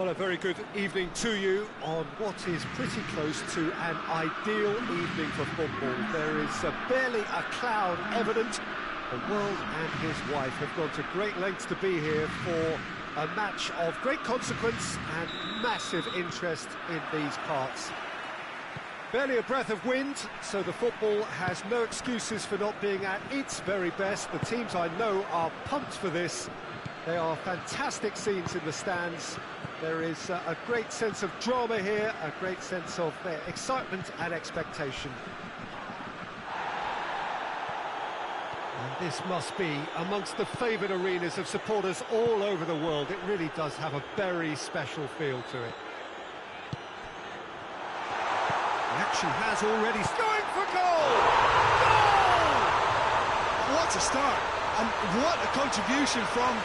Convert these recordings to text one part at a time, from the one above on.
Well, a very good evening to you on what is pretty close to an ideal evening for football. There is barely a cloud evident. The world and his wife have gone to great lengths to be here for a match of great consequence and massive interest in these parts. Barely a breath of wind, so the football has no excuses for not being at its very best. The teams I know are pumped for this. They are fantastic scenes in the stands. There is a great sense of drama here, a great sense of excitement and expectation. And this must be amongst the favoured arenas of supporters all over the world. It really does have a very special feel to it. The action has already going for goal! Goal! What a start, and what a contribution from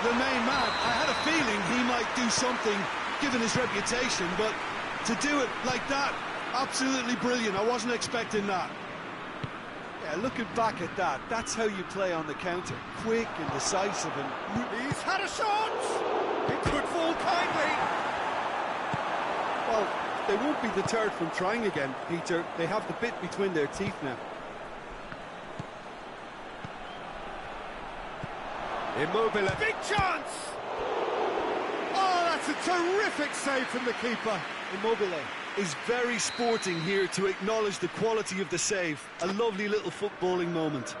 the main man. I had a feeling he might do something given his reputation, but to do it like that, absolutely brilliant. I wasn't expecting that. Yeah, looking back at that, that's how you play on the counter. Quick and decisive, and he's had a shot! It could fall kindly. Well, they won't be deterred from trying again, Peter. They have the bit between their teeth now. Immobile, big chance! Oh, that's a terrific save from the keeper. Immobile is very sporting here to acknowledge the quality of the save. A lovely little footballing moment.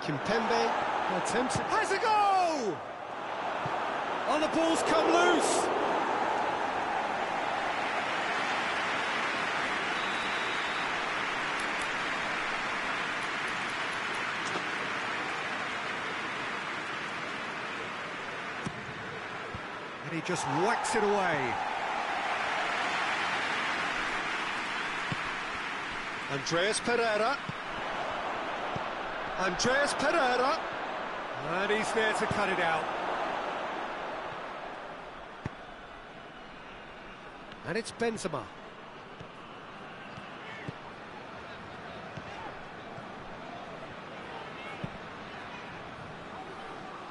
Kimpembe attempts it. Has a go! Oh, the ball's come loose. And he just whacks it away. Andreas Pereira. And he's there to cut it out. And it's Benzema.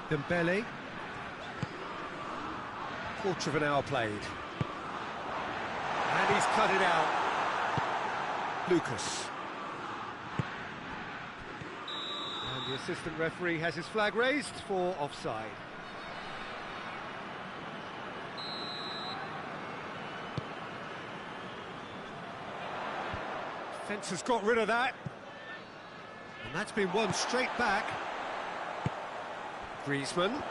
Dembele. Quarter of an hour played. And he's cut it out. Lucas. And the assistant referee has his flag raised for offside. Defence has got rid of that. And that's been won straight back. Griezmann.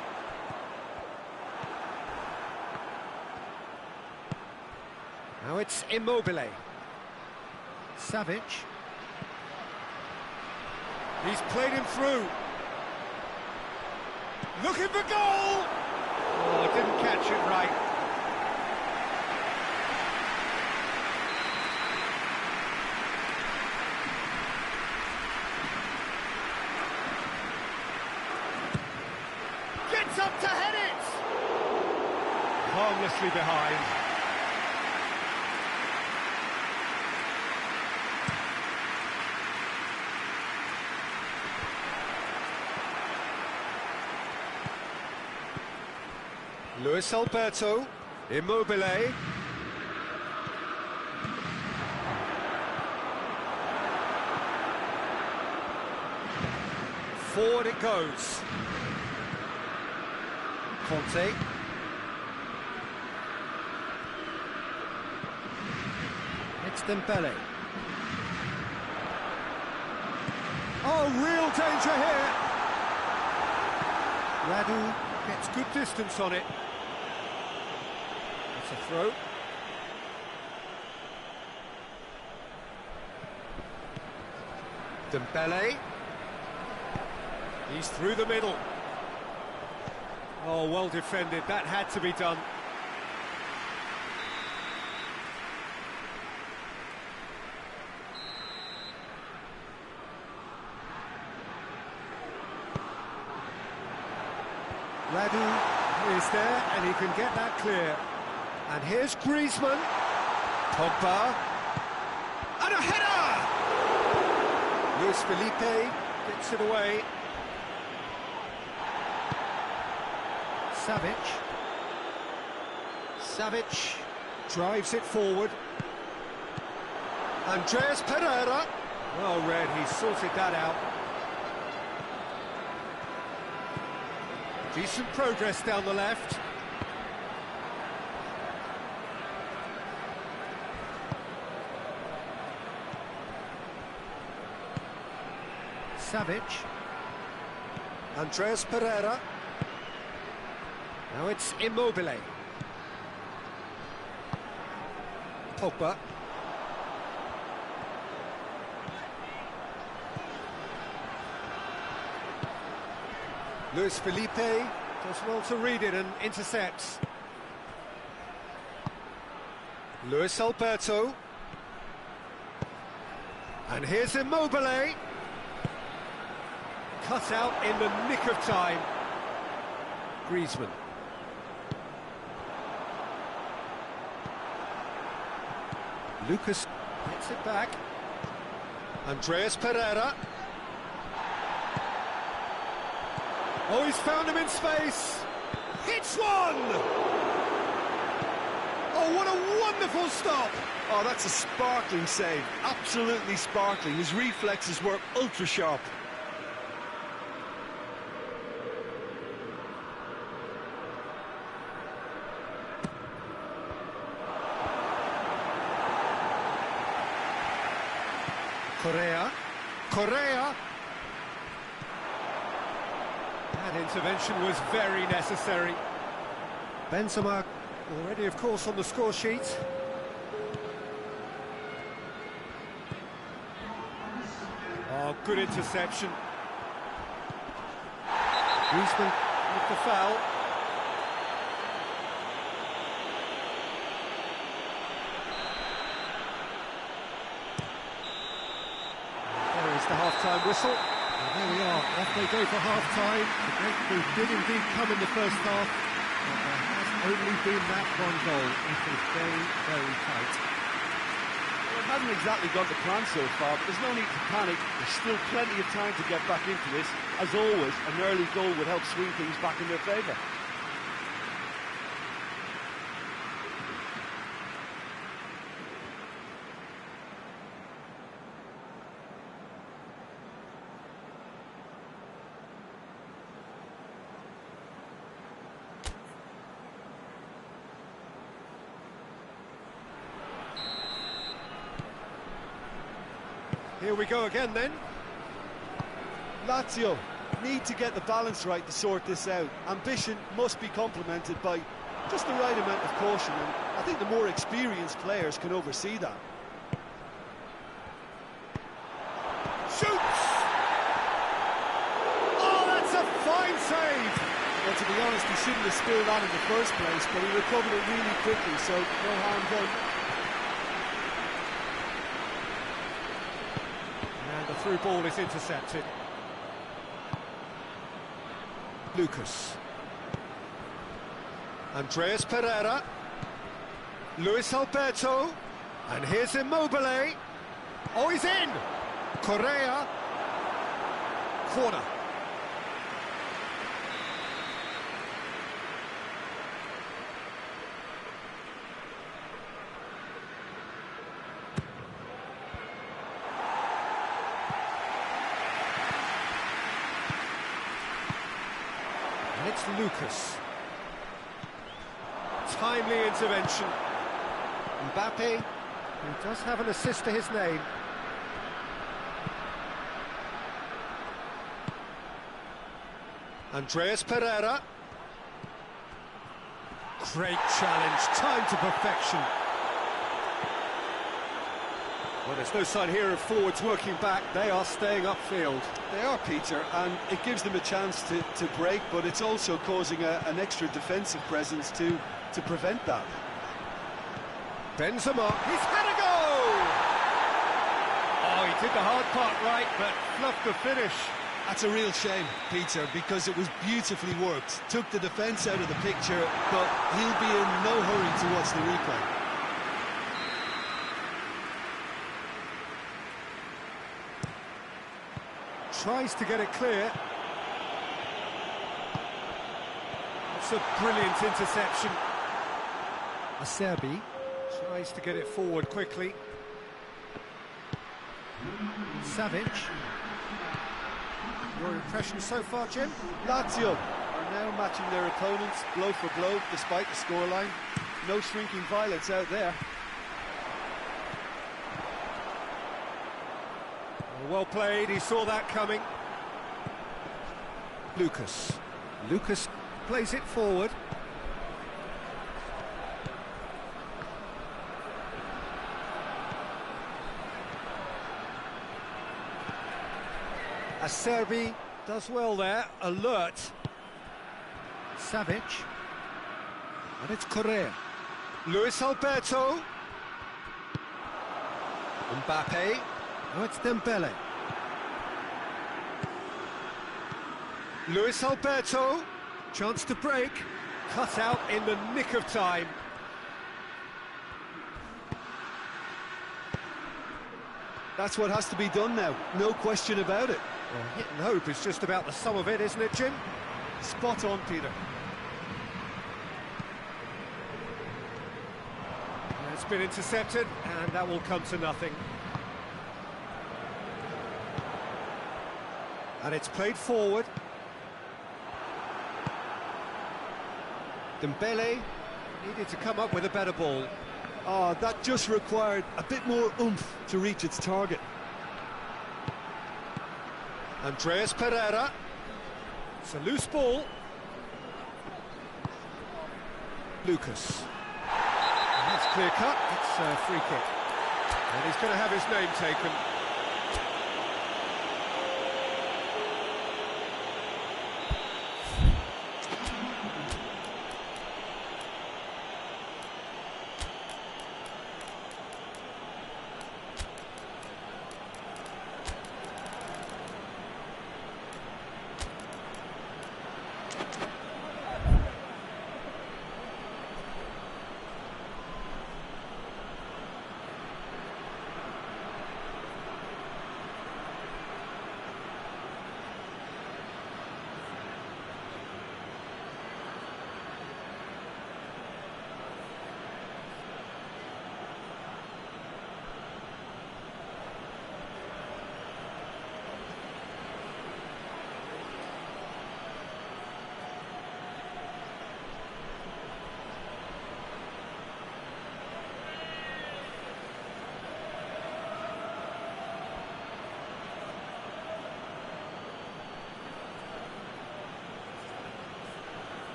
Now it's Immobile. Savic. He's played him through. Looking for goal! Oh, didn't catch it right. Gets up to head it! Harmlessly behind. Luis Alberto, Immobile. Forward it goes. Conte. It's Dembele. Oh, real danger here. Radu gets good distance on it. It's a throw. Dembele. He's through the middle. Oh, well defended. That had to be done. Radu is there, and he can get that clear. And here's Griezmann. Pogba. And a header! Luis Felipe gets it away. Savic. Savic drives it forward. Andreas Pereira. Well read, he sorted that out. Decent progress down the left. Savic. Andreas Pereira. Now it's Immobile. Pogba. Luis Felipe does well to read it and intercepts. Luis Alberto. And here's Immobile. Cut out in the nick of time. Griezmann. Lucas gets it back. Andreas Pereira. Oh, he's found him in space. Hits one! Oh, what a wonderful stop! Oh, that's a sparkling save. Absolutely sparkling. His reflexes were ultra sharp. Correa. That intervention was very necessary. Benzema already, of course, on the score sheet. Oh, good interception. Griezmann with the foul. There is the half-time whistle. And there we are, off they go for half-time. The breakthrough did indeed come in the first half, but there has only been that one goal. It was very, very tight. Well, it hasn't exactly gone to plan so far, but there's no need to panic. There's still plenty of time to get back into this. As always, an early goal would help swing things back in their favour. Here we go again then. Lazio need to get the balance right to sort this out. Ambition must be complemented by just the right amount of caution, and I think the more experienced players can oversee that. Shoots! Oh, that's a fine save! Well, to be honest, he shouldn't have spilled that in the first place, but he recovered it really quickly, so no harm done. And the through ball is intercepted. Lucas. Andreas Pereira. Luis Alberto. And here's Immobile. Oh, he's in! Correa. Corner. And it's Lucas. Timely intervention. Mbappe, who does have an assist to his name. Andreas Pereira. Great challenge, time to perfection. Well, there's no sign here of forwards working back, they are staying upfield. They are, Peter, and it gives them a chance to break, but it's also causing an extra defensive presence to prevent that. Benzema, he's had a go! Oh, he did the hard part right, but fluffed the finish. That's a real shame, Peter, because it was beautifully worked. Took the defence out of the picture, but he'll be in no hurry to watch the replay. Tries to get it clear. It's a brilliant interception. Acerbi tries to get it forward quickly. Savic. Your impression so far, Jim? Lazio are now matching their opponents blow for blow despite the scoreline. No shrinking violets out there. Well played, he saw that coming. Lucas plays it forward. Acerbi does well there, alert. Savic. And it's Correa. Luis Alberto. Mbappe. Now it's Dembele. Luis Alberto. Chance to break. Cut out in the nick of time. That's what has to be done now, no question about it. Well, hit and hope is just about the sum of it, isn't it, Jim? Spot on, Peter. It's been intercepted, and that will come to nothing. And it's played forward. Dembele needed to come up with a better ball. Oh, that just required a bit more oomph to reach its target. Andreas Pereira. It's a loose ball. Lucas. And that's clear cut. It's a free kick. And he's going to have his name taken.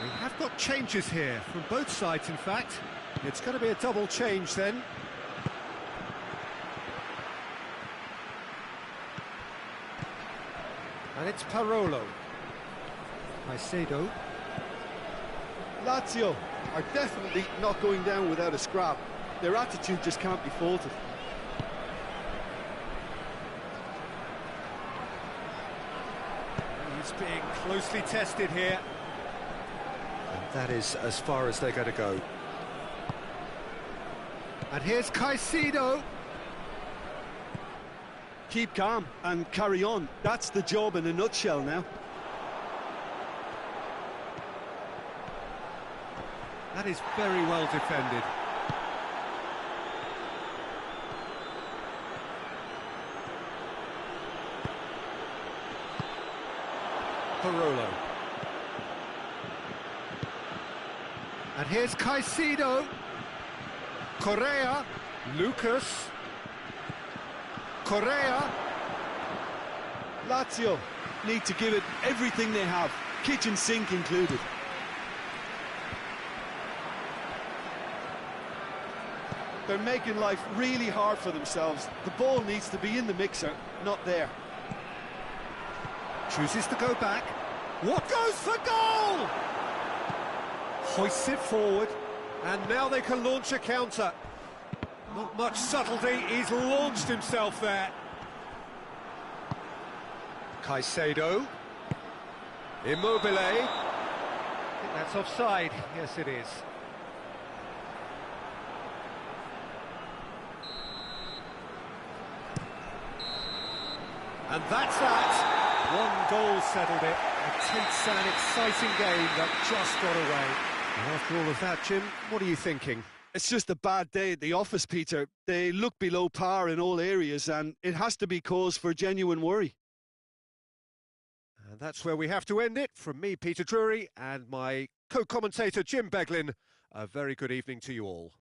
We have got changes here, from both sides in fact. It's going to be a double change then. And it's Parolo. Caicedo. Lazio are definitely not going down without a scrap. Their attitude just can't be faulted. He's being closely tested here. And that is as far as they're going to go. And here's Caicedo. Keep calm and carry on. That's the job in a nutshell now. That is very well defended. Parolo. And here's Caicedo. Correa. Lucas. Correa. Lazio need to give it everything they have, kitchen sink included. They're making life really hard for themselves. The ball needs to be in the mixer, not there. Chooses to go back. What goes for goal? Hoists it forward, and now they can launch a counter. Not much subtlety, he's launched himself there. Caicedo. Immobile. I think that's offside. Yes, it is. And that's that. One goal settled it. A tense and exciting game that just got away. And after all of that, Jim, what are you thinking? It's just a bad day at the office, Peter. They look below par in all areas, and it has to be cause for genuine worry. And that's where we have to end it. From me, Peter Drury, and my co-commentator, Jim Beglin, a very good evening to you all.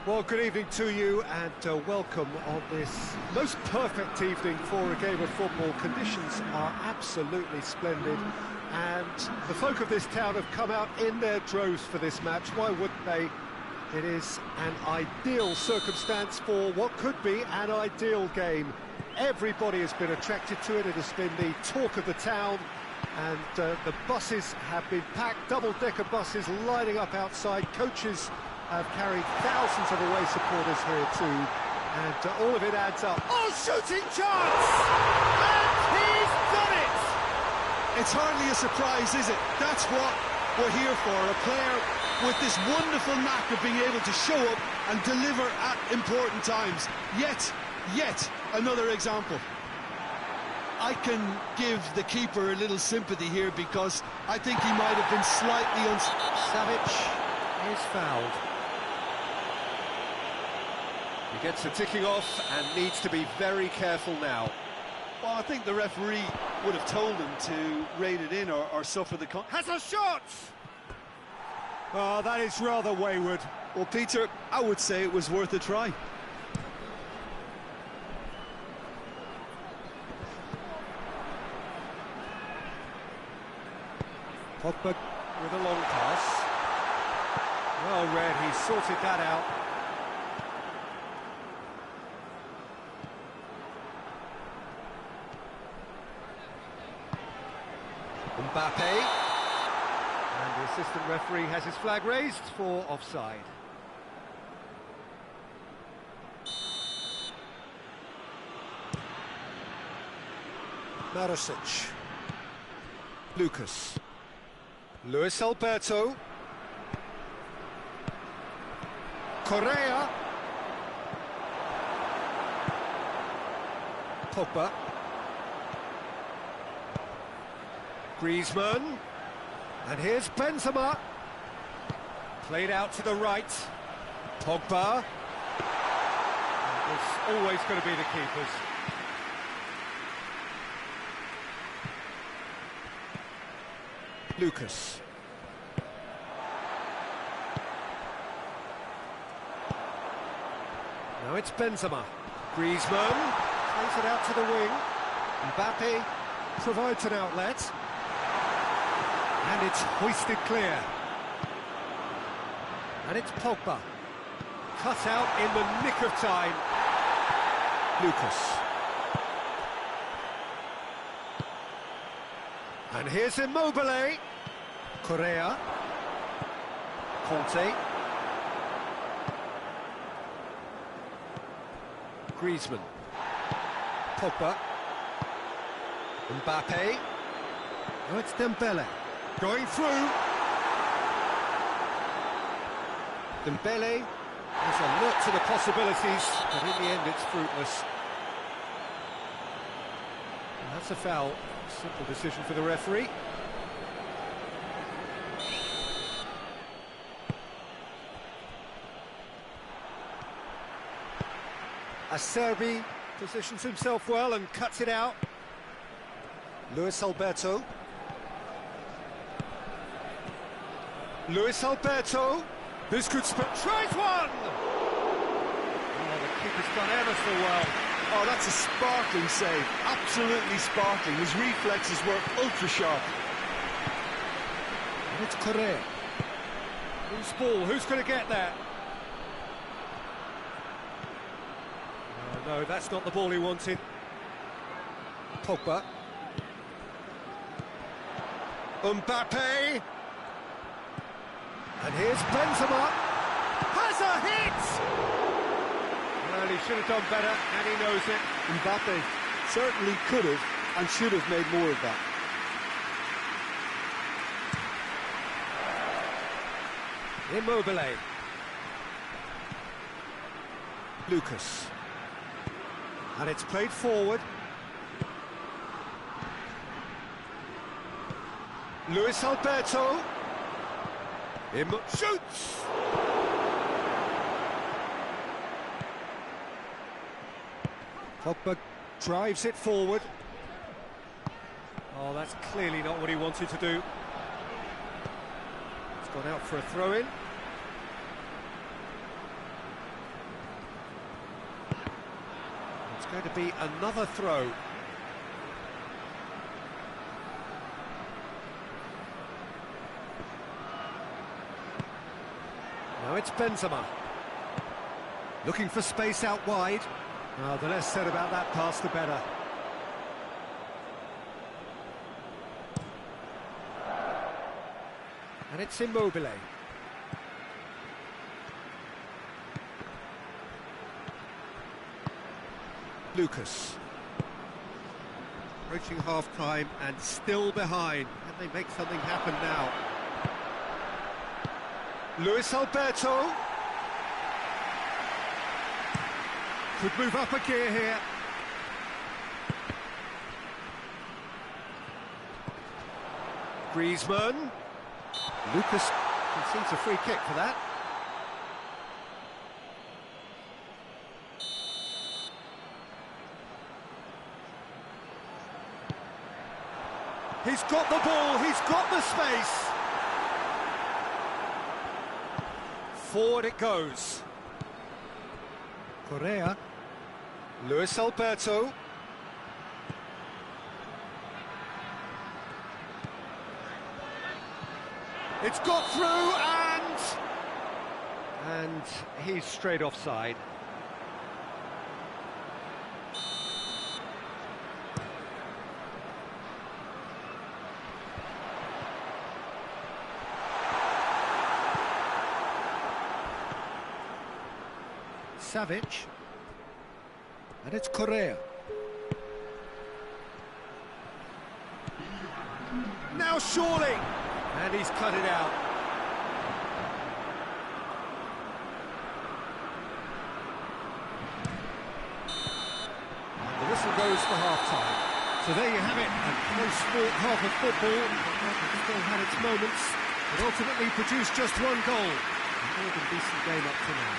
Well, good evening to you and welcome on this most perfect evening for a game of football. Conditions are absolutely splendid and the folk of this town have come out in their droves for this match. Why wouldn't they? It is an ideal circumstance for what could be an ideal game. Everybody has been attracted to it. It has been the talk of the town and the buses have been packed, double-decker buses lining up outside. Coaches have carried thousands of away supporters here too, and all of it adds up. Oh, shooting chance! And he's done it! It's hardly a surprise, is it? That's what we're here for, a player with this wonderful knack of being able to show up and deliver at important times. Yet another example. I can give the keeper a little sympathy here because I think he might have been slightly Savic is fouled. He gets the ticking off and needs to be very careful now. Well, I think the referee would have told him to rein it in or suffer the Has a shot! Oh, that is rather wayward. Well, Peter, I would say it was worth a try. Pogba with a long pass. Well read, he sorted that out. Mbappe, and the assistant referee has his flag raised for offside. Marosic, Lucas, Luis Alberto, Correa, Pogba, Griezmann, and here's Benzema, played out to the right, Pogba, it's always going to be the keepers. Lucas. Now it's Benzema, Griezmann, plays it out to the wing, Mbappe provides an outlet. And it's hoisted clear. And it's Pogba. Cut out in the nick of time. Lucas. And here's Immobile. Correa. Conte. Griezmann. Pogba. Mbappe. Oh, it's Dembele. Going through. Dembele has a look to the possibilities, but in the end it's fruitless. And that's a foul. Simple decision for the referee. Acerbi positions himself well and cuts it out. Luis Alberto. Luis Alberto, this could tries one! Oh, the keeper's done ever so well. Oh, that's a sparkling save, absolutely sparkling. His reflexes were ultra sharp. And it's Correa. Loose ball, who's going to get that? Oh, no, that's not the ball he wanted. Pogba. Mbappe. And here's Benzema, has a hit! Well, he should have done better, and he knows it. Mbappe certainly could have and should have made more of that. Immobile. Lucas. And it's played forward. Luis Alberto. Shoots! Pogba drives it forward. Oh, that's clearly not what he wanted to do. It's gone out for a throw-in. going to be another throw. Now it's Benzema. Looking for space out wide. The less said about that pass, the better. And it's Immobile. Lucas. Approaching half-time and still behind. Can they make something happen now? Luis Alberto. Could move up a gear here. Griezmann. Lucas concedes a free kick for that. He's got the ball, he's got the space. Forward it goes. Correa. Luis Alberto. It's got through and he's straight offside. Savic. And it's Correa. Now surely! And he's cut it out. And the whistle goes for half-time. So there you have it, a close-fought half of football. It still had its moments, but ultimately produced just one goal. A more than decent game up to now.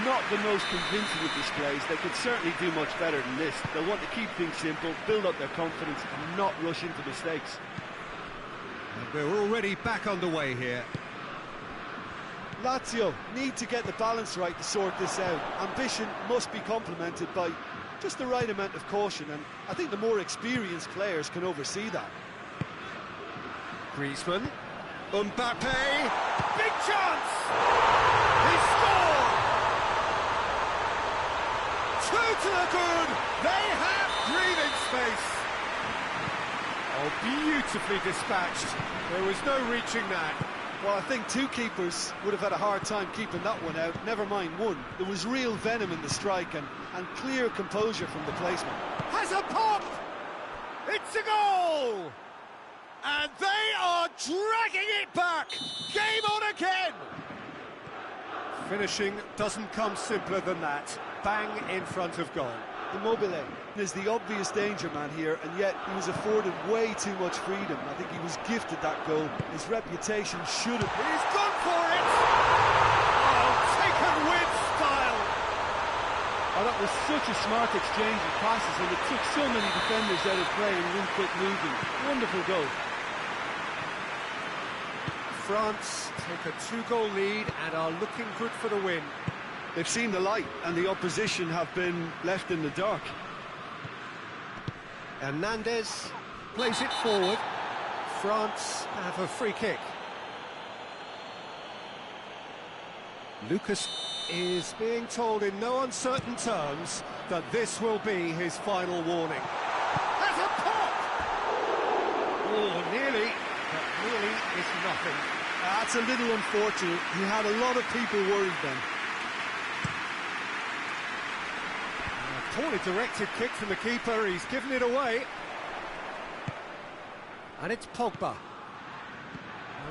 Not the most convincing of displays. They could certainly do much better than this. They'll want to keep things simple, build up their confidence and not rush into mistakes. And we're already back underway here. Lazio need to get the balance right to sort this out. Ambition must be complemented by just the right amount of caution, and I think the more experienced players can oversee that. Griezmann. Mbappe. Big chance! He scored! Two to the good! They have breathing space! Oh, beautifully dispatched. There was no reaching that. Well, I think two keepers would have had a hard time keeping that one out, never mind one. There was real venom in the strike and clear composure from the placement. Has a pop! It's a goal! And they are dragging it back! Game on again! Finishing doesn't come simpler than that. Bang in front of goal. Immobile is the obvious danger man here, and yet he was afforded way too much freedom. I think he was gifted that goal. His reputation should have... He's gone for it! Oh, taken with style! Oh, that was such a smart exchange of passes, and it took so many defenders out of play in one quick movement. Wonderful goal. France take a two-goal lead and are looking good for the win. They've seen the light, and the opposition have been left in the dark. Hernandez plays it forward. France have a free kick. Lucas is being told in no uncertain terms that this will be his final warning. Has a pop! Oh, nearly, but nearly is nothing. That's a little unfortunate. He had a lot of people worried then. Poorly directed kick from the keeper, he's given it away. And it's Pogba.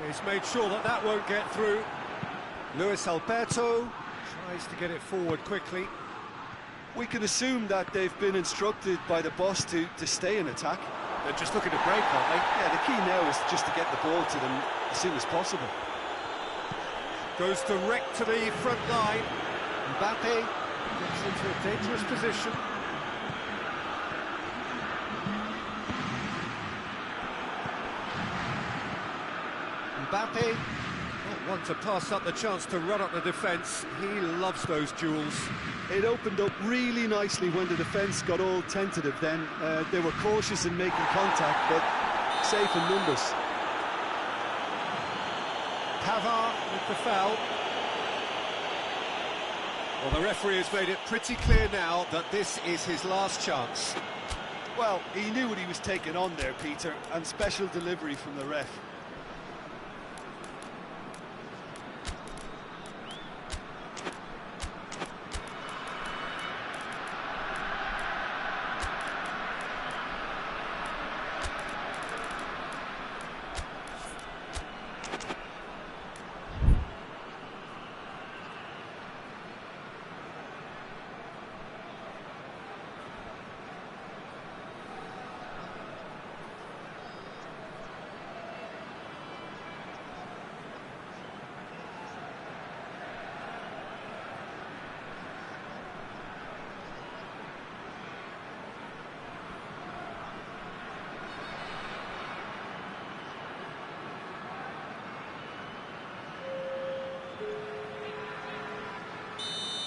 He's made sure that that won't get through. Luis Alberto tries to get it forward quickly. We can assume that they've been instructed by the boss to stay in attack. They're just looking to break, aren't they? Yeah, the key now is just to get the ball to them as soon as possible. Goes direct to the front line. Mbappe gets into a dangerous position. Mbappe Not one to pass up the chance to run up the defence. He loves those duels. It opened up really nicely when the defence got all tentative then. They were cautious in making contact, but safe in numbers. Pavard with the foul. Well, the referee has made it pretty clear now that this is his last chance. Well, he knew what he was taking on there, Peter, and special delivery from the ref.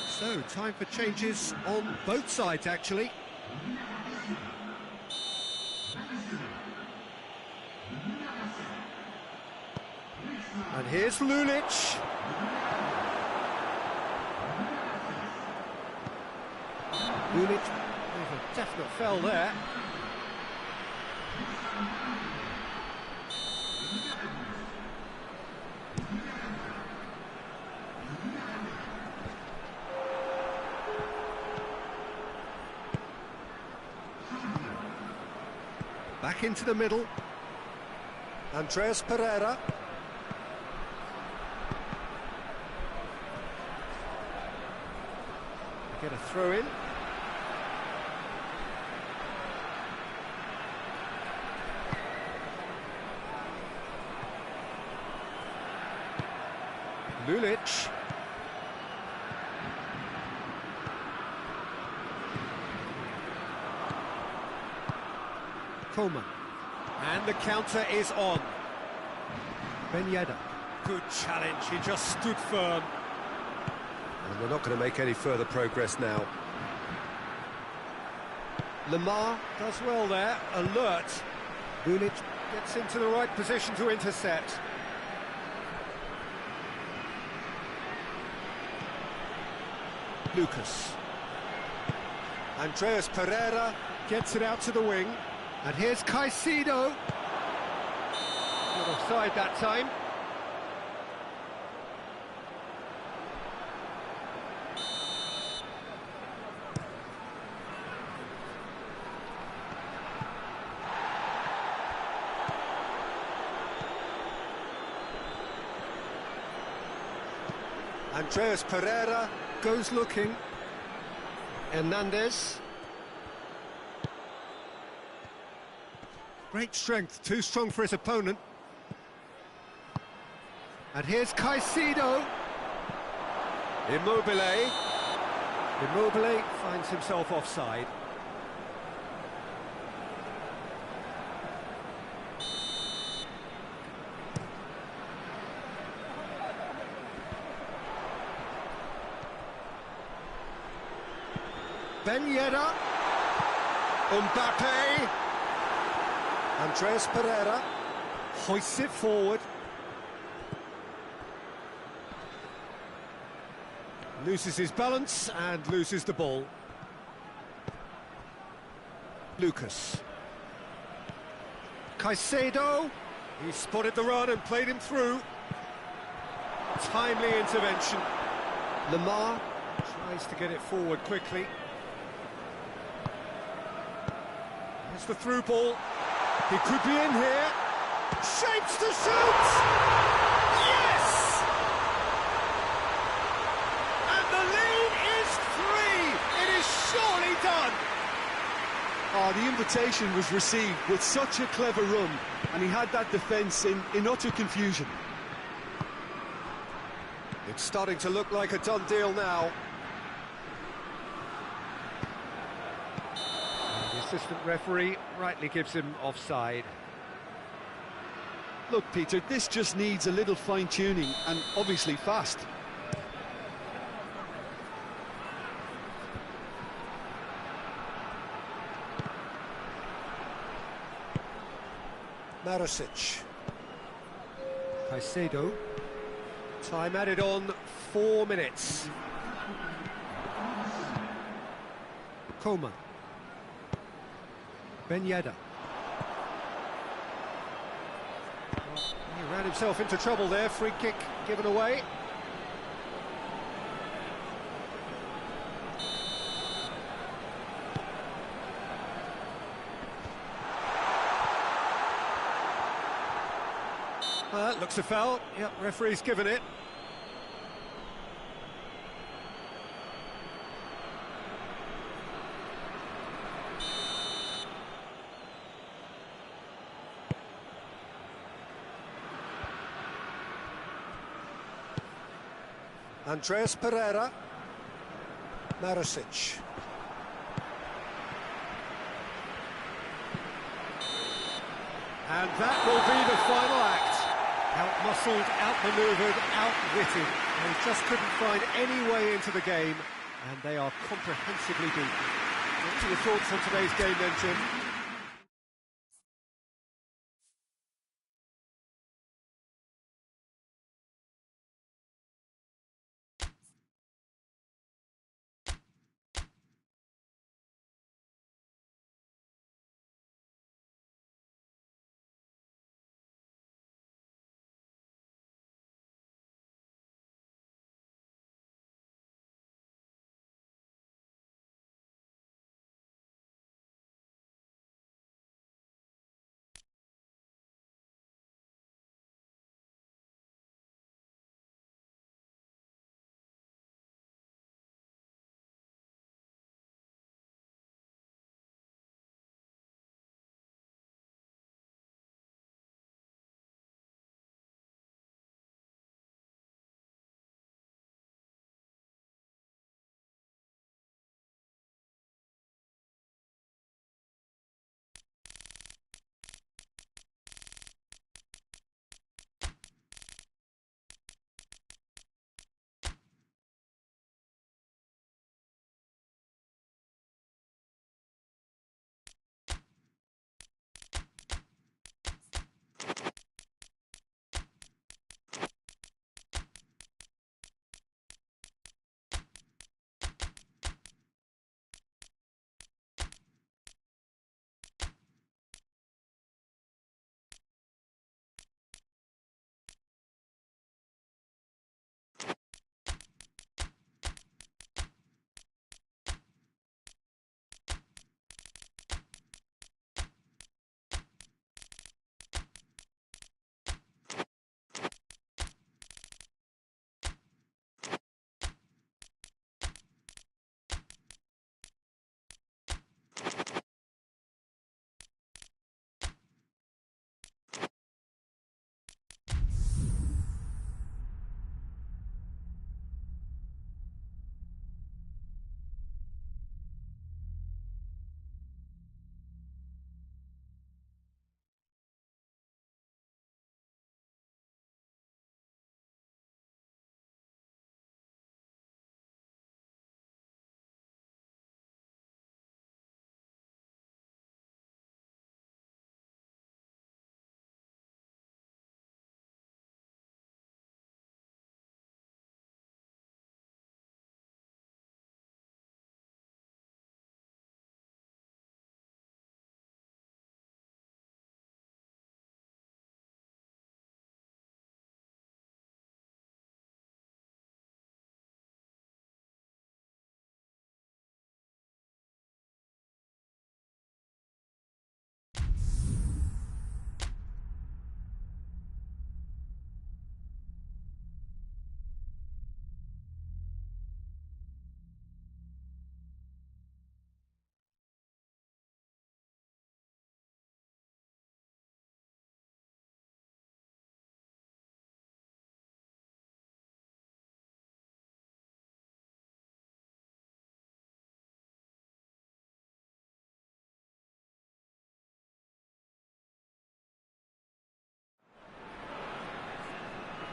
So, time for changes on both sides, actually. And here's Lulic. Lulic with a definite foul there. Back into the middle. Andreas Pereira. Get a throw in. Lulic. Coleman. And the counter is on. Ben Yedder. Good challenge, he just stood firm. And we're not going to make any further progress now. Lamar does well there, alert. Lulic gets into the right position to intercept. Lucas. Andreas Pereira gets it out to the wing. And here's Caicedo. Not offside that time. Andreas Pereira goes looking. Hernandez. Great strength, too strong for his opponent. And here's Caicedo. Immobile. Immobile finds himself offside. Ben Yedder. Mbappe. Andreas Pereira hoists it forward. Loses his balance and loses the ball. Lucas. Caicedo. He spotted the run and played him through. Timely intervention. Lamar tries to get it forward quickly. It's the through ball. He could be in here. Shapes to shoot! Yes! And the lead is 3. It is surely done. Oh, the invitation was received with such a clever run, and he had that defence in utter confusion. It's starting to look like a done deal now. And the assistant referee rightly gives him offside. Look, Peter, this just needs a little fine-tuning and obviously fast. Marosic. Caicedo. Time added on, 4 minutes. Coman. Ben Yedder. He ran himself into trouble there, free kick given away. Looks a foul. Yep, referee's given it. Andreas Pereira. Marosic. And that will be the final act. Out-muscled, out-manoeuvred, outwitted. They just couldn't find any way into the game, and they are comprehensively beaten. What are your thoughts on today's game then, Jim?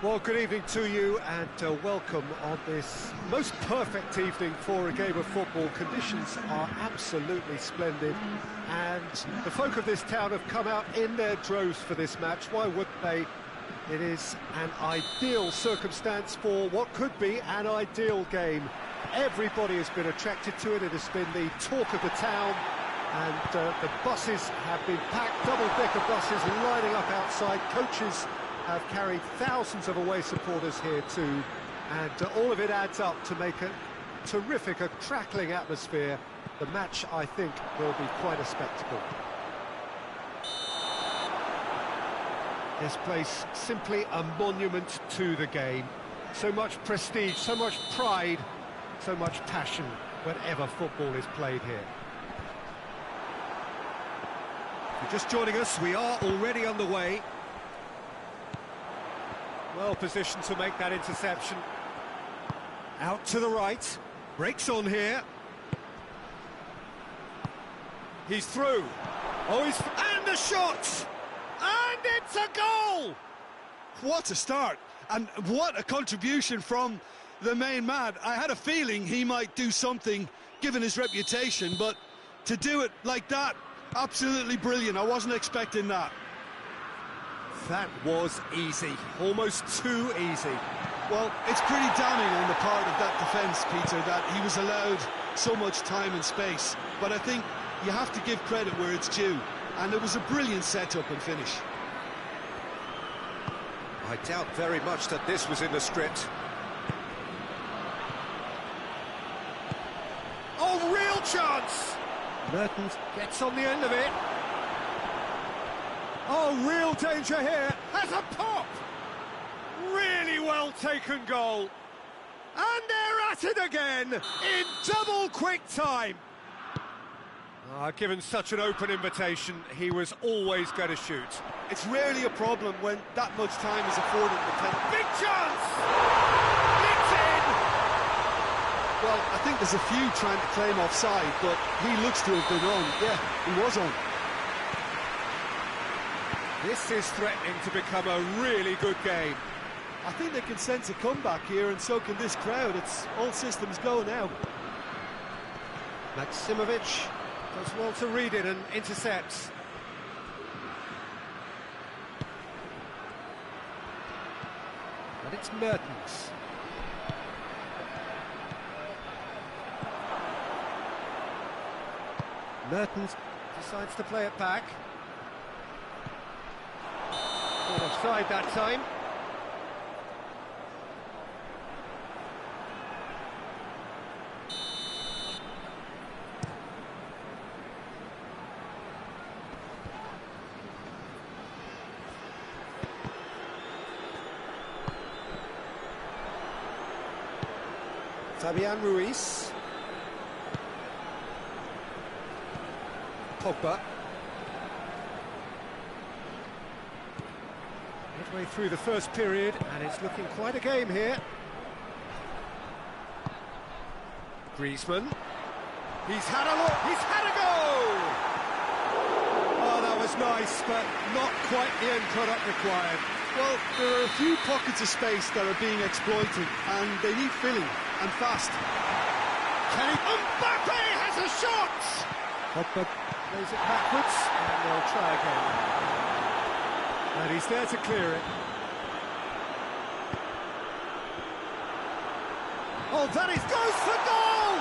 Well, good evening to you and welcome on this most perfect evening for a game of football. Conditions are absolutely splendid and the folk of this town have come out in their droves for this match. Why wouldn't they? It is an ideal circumstance for what could be an ideal game. Everybody has been attracted to it. It has been the talk of the town and the buses have been packed, double-decker buses lining up outside. Coaches have carried thousands of away supporters here too, and all of it adds up to make a terrific, a crackling atmosphere. The match, I think, will be quite a spectacle. This place, simply a monument to the game. So much prestige, so much pride, so much passion whenever football is played here. If you're just joining us, we are already on the way. Well positioned to make that interception. Out to the right, breaks on here. He's through. Oh, and a shot! And it's a goal! What a start, and what a contribution from the main man. I had a feeling he might do something, given his reputation, but to do it like that, absolutely brilliant. I wasn't expecting that. That was easy, almost too easy. Well, it's pretty damning on the part of that defence, Peter, that he was allowed so much time and space. But I think you have to give credit where it's due, and it was a brilliant setup and finish. I doubt very much that this was in the script. Oh, real chance! Mertens gets on the end of it. Oh, real danger here. Has a pop! Really well taken goal. And they're at it again in double quick time. Given such an open invitation, he was always going to shoot. It's rarely a problem when that much time is afforded the defence. Big chance! It's in! Well, I think there's a few trying to claim offside, but he looks to have been on. Yeah, he was on. This is threatening to become a really good game. I think they can sense a comeback here, and so can this crowd. It's all systems go now. Maximovic does well to read it and intercepts. And it's Mertens. Mertens decides to play it back. Offside that time. Fabian Ruiz. Pogba. Midway through the first period, and it's looking quite a game here. Griezmann. He's had a look, he's had a goal! Oh, that was nice, but not quite the end product required. Well, there are a few pockets of space that are being exploited, and they need filling, and fast. Mbappe has a shot! Pogba plays it backwards, and they'll try again. And he's there to clear it. Oh, that is goes for goal!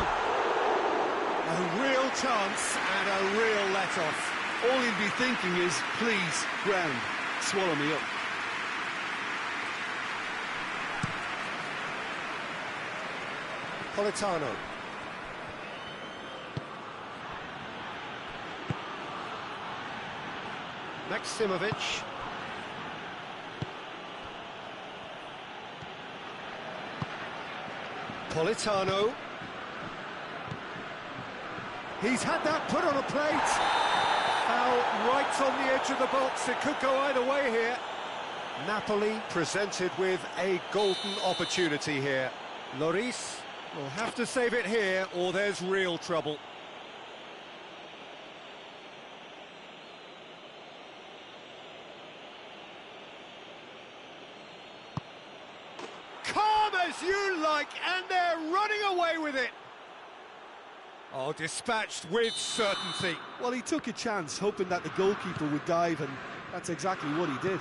A real chance and a real let-off. All he'd be thinking is, please, ground, swallow me up. Politano. Maximovic. Politano. He's had that put on a plate. Foul right on the edge of the box. It could go either way here. Napoli presented with a golden opportunity here. Lloris will have to save it here, or there's real trouble. as you like, and they're running away with it. Oh, dispatched with certainty. Well, he took a chance, hoping that the goalkeeper would dive, and that's exactly what he did.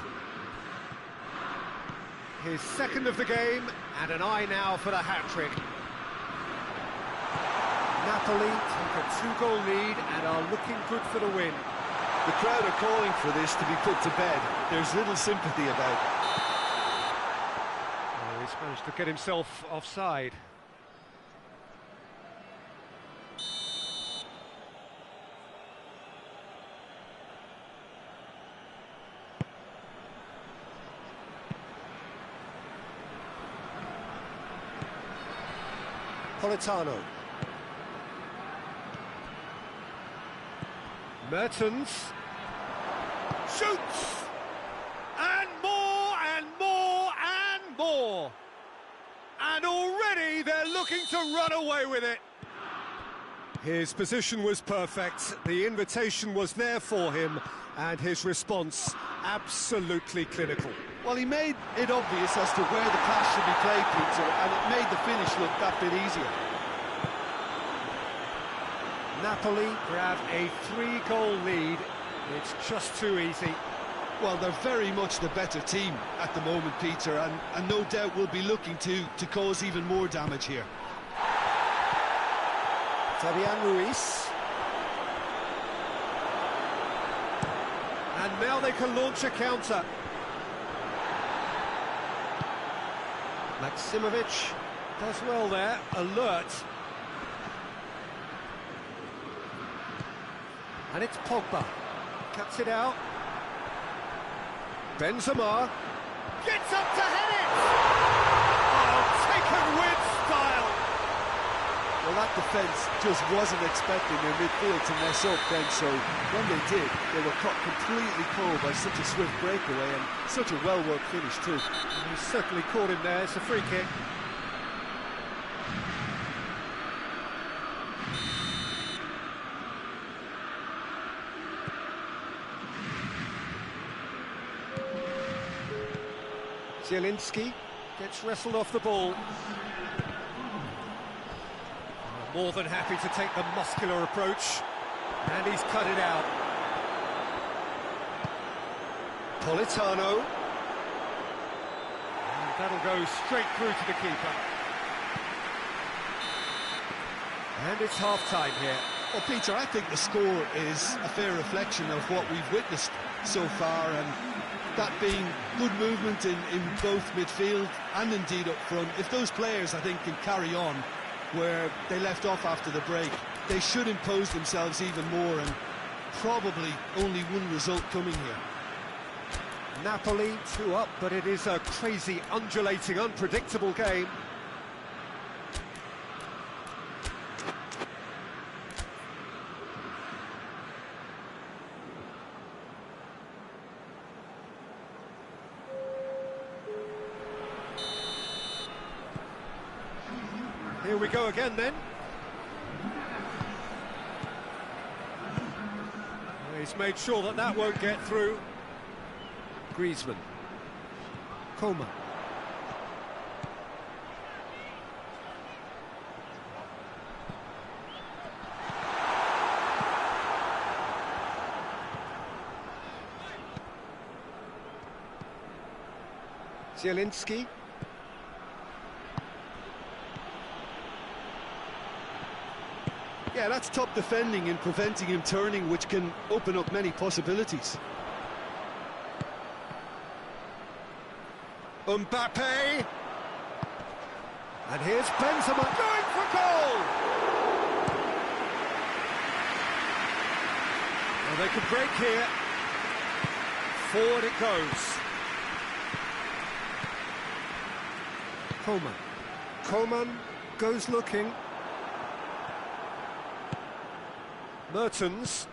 His second of the game, and an eye now for the hat-trick. Napoli take a 2-goal lead and are looking good for the win. The crowd are calling for this to be put to bed. There's little sympathy about it. Oh, he's managed to get himself offside. Politano. Mertens. Shoots! And more, and more, and more! And already they're looking to run away with it. His position was perfect, the invitation was there for him, and his response absolutely clinical. Well, he made it obvious as to where the pass should be played, Peter, and it made the finish look that bit easier. Napoli grab a 3-goal lead. It's just too easy. Well, they're very much the better team at the moment, Peter, and no doubt will be looking to cause even more damage here. Fabian Ruiz. And now they can launch a counter. Maximovic does well there, alert. And it's Pogba. Cuts it out. Benzema. Gets up to head it! Oh, taken with style! Well, that defence just wasn't expecting their midfield to mess up then, so when they did, they were caught completely cold by such a swift breakaway and such a well-worked finish too. And he certainly caught him there, it's a free kick. Zielinski gets wrestled off the ball. More than happy to take the muscular approach, and he's cut it out. Politano. And that'll go straight through to the keeper. And it's half-time here. Well, Peter, I think the score is a fair reflection of what we've witnessed so far, and that being good movement in both midfield and indeed up front. If those players, I think, can carry on where they left off after the break, they should impose themselves even more, and probably only one result coming here. Napoli 2 up, but it is a crazy, undulating, unpredictable game. Here we go again then. He's made sure that that won't get through. Griezmann. Coman. Zielinski. Yeah, that's top defending and preventing him turning, which can open up many possibilities. Mbappe. And here's Benzema going for goal! Well, they can break here. Forward it goes. Coman. Coman goes looking. Mertens.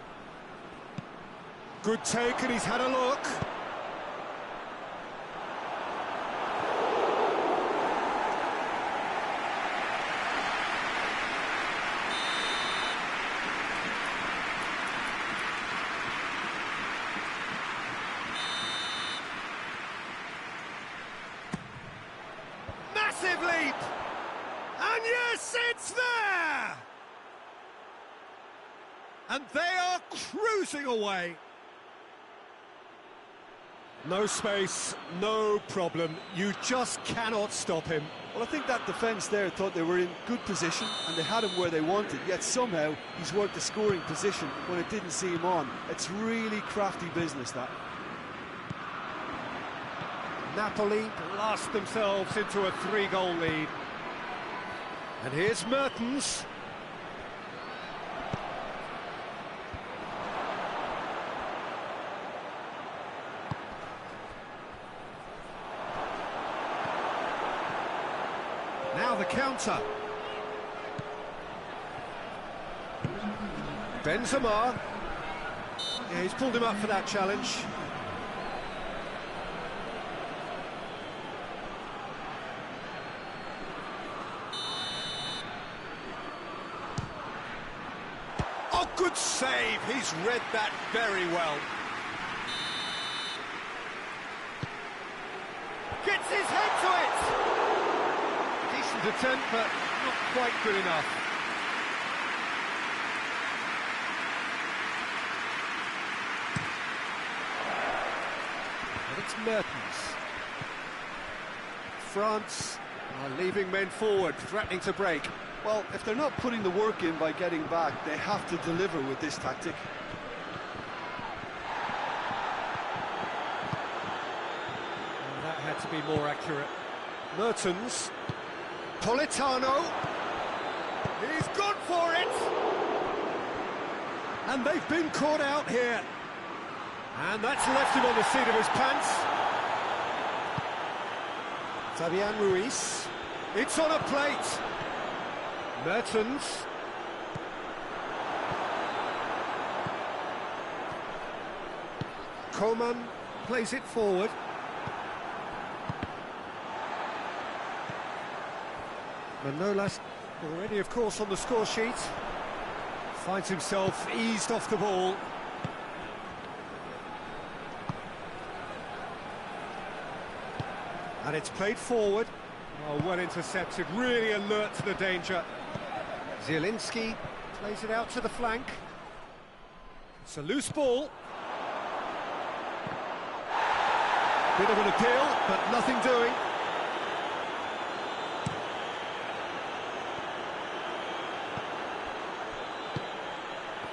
Good take, and he's had a look. Massive decisive leap! And yes, it's there! And they are cruising away. No space, no problem. You just cannot stop him. Well, I think that defence there thought they were in good position and they had him where they wanted, yet somehow he's worked the scoring position when it didn't see him on. It's really crafty business, that. Napoli blast themselves into a 3-goal lead. And here's Mertens. Now the counter. Benzema. Yeah, he's pulled him up for that challenge. Oh, good save. He's read that very well. Gets his head to it. Decent attempt, but not quite good enough. And it's Mertens. France are leaving men forward, threatening to break. Well, if they're not putting the work in by getting back, they have to deliver with this tactic. And that had to be more accurate. Mertens. Politano. He's gone for it. And they've been caught out here. And that's left him on the seat of his pants. Fabian Ruiz. It's on a plate. Mertens. Coman plays it forward. Manolas, already of course on the score sheet, finds himself eased off the ball. And it's played forward. Oh, well intercepted, really alert to the danger. Zielinski plays it out to the flank. It's a loose ball. Bit of an appeal, but nothing doing.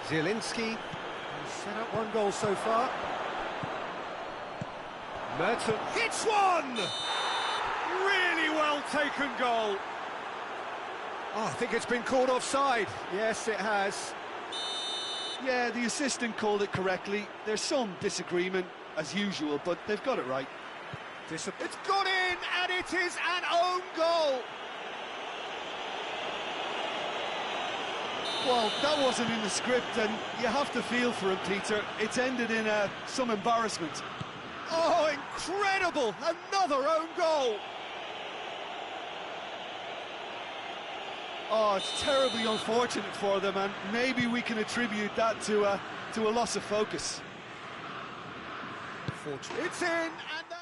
Zielinski has set up 1 goal so far. Mertens hits one! Really well taken goal. Oh, I think it's been called offside. Yes, it has. Yeah, the assistant called it correctly. There's some disagreement, as usual, but they've got it right. It's gone in, and it is an own goal. Well, that wasn't in the script, and you have to feel for him, Peter. It's ended in some embarrassment. Oh, incredible! Another own goal. Oh, it's terribly unfortunate for them, and maybe we can attribute that to a loss of focus. It's in, and that...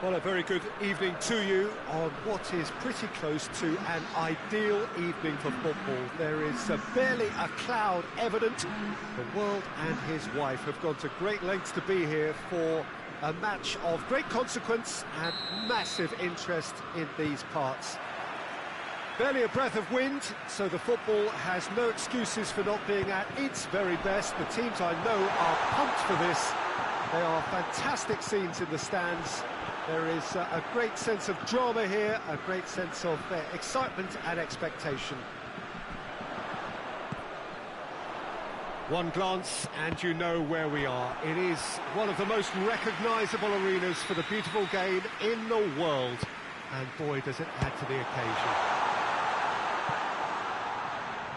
Well, a very good evening to you on what is pretty close to an ideal evening for football. There is barely a cloud evident. The world and his wife have gone to great lengths to be here for a match of great consequence and massive interest in these parts. Barely a breath of wind, so the football has no excuses for not being at its very best. The teams I know are pumped for this. There are fantastic scenes in the stands. There is a great sense of drama here, a great sense of excitement and expectation. One glance and you know where we are. It is one of the most recognisable arenas for the beautiful game in the world. And boy, does it add to the occasion.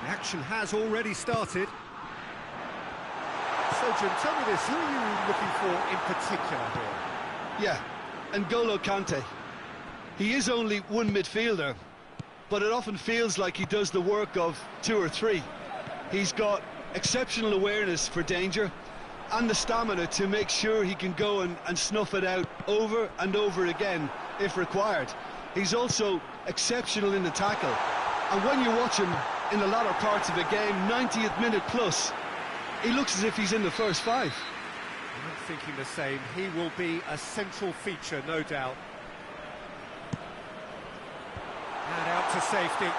The action has already started. So, Jim, tell me this, who are you looking for in particular here? Yeah, N'Golo Kante. He is only one midfielder, but it often feels like he does the work of two or three. He's got exceptional awareness for danger and the stamina to make sure he can go and snuff it out over and over again if required. He's also exceptional in the tackle, and when you watch him in the latter parts of a game, 90th minute plus, he looks as if he's in the first five. I'm thinking the same. He will be a central feature, no doubt. And out to safety.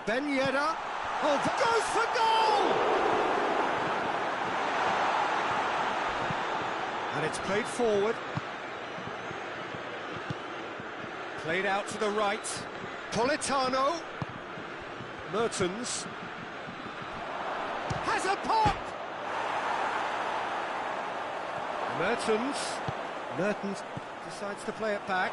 Ben Yedder. Oh, goes for goal! And it's played forward. Played out to the right. Politano. Mertens. Has a pop! Mertens decides to play it back.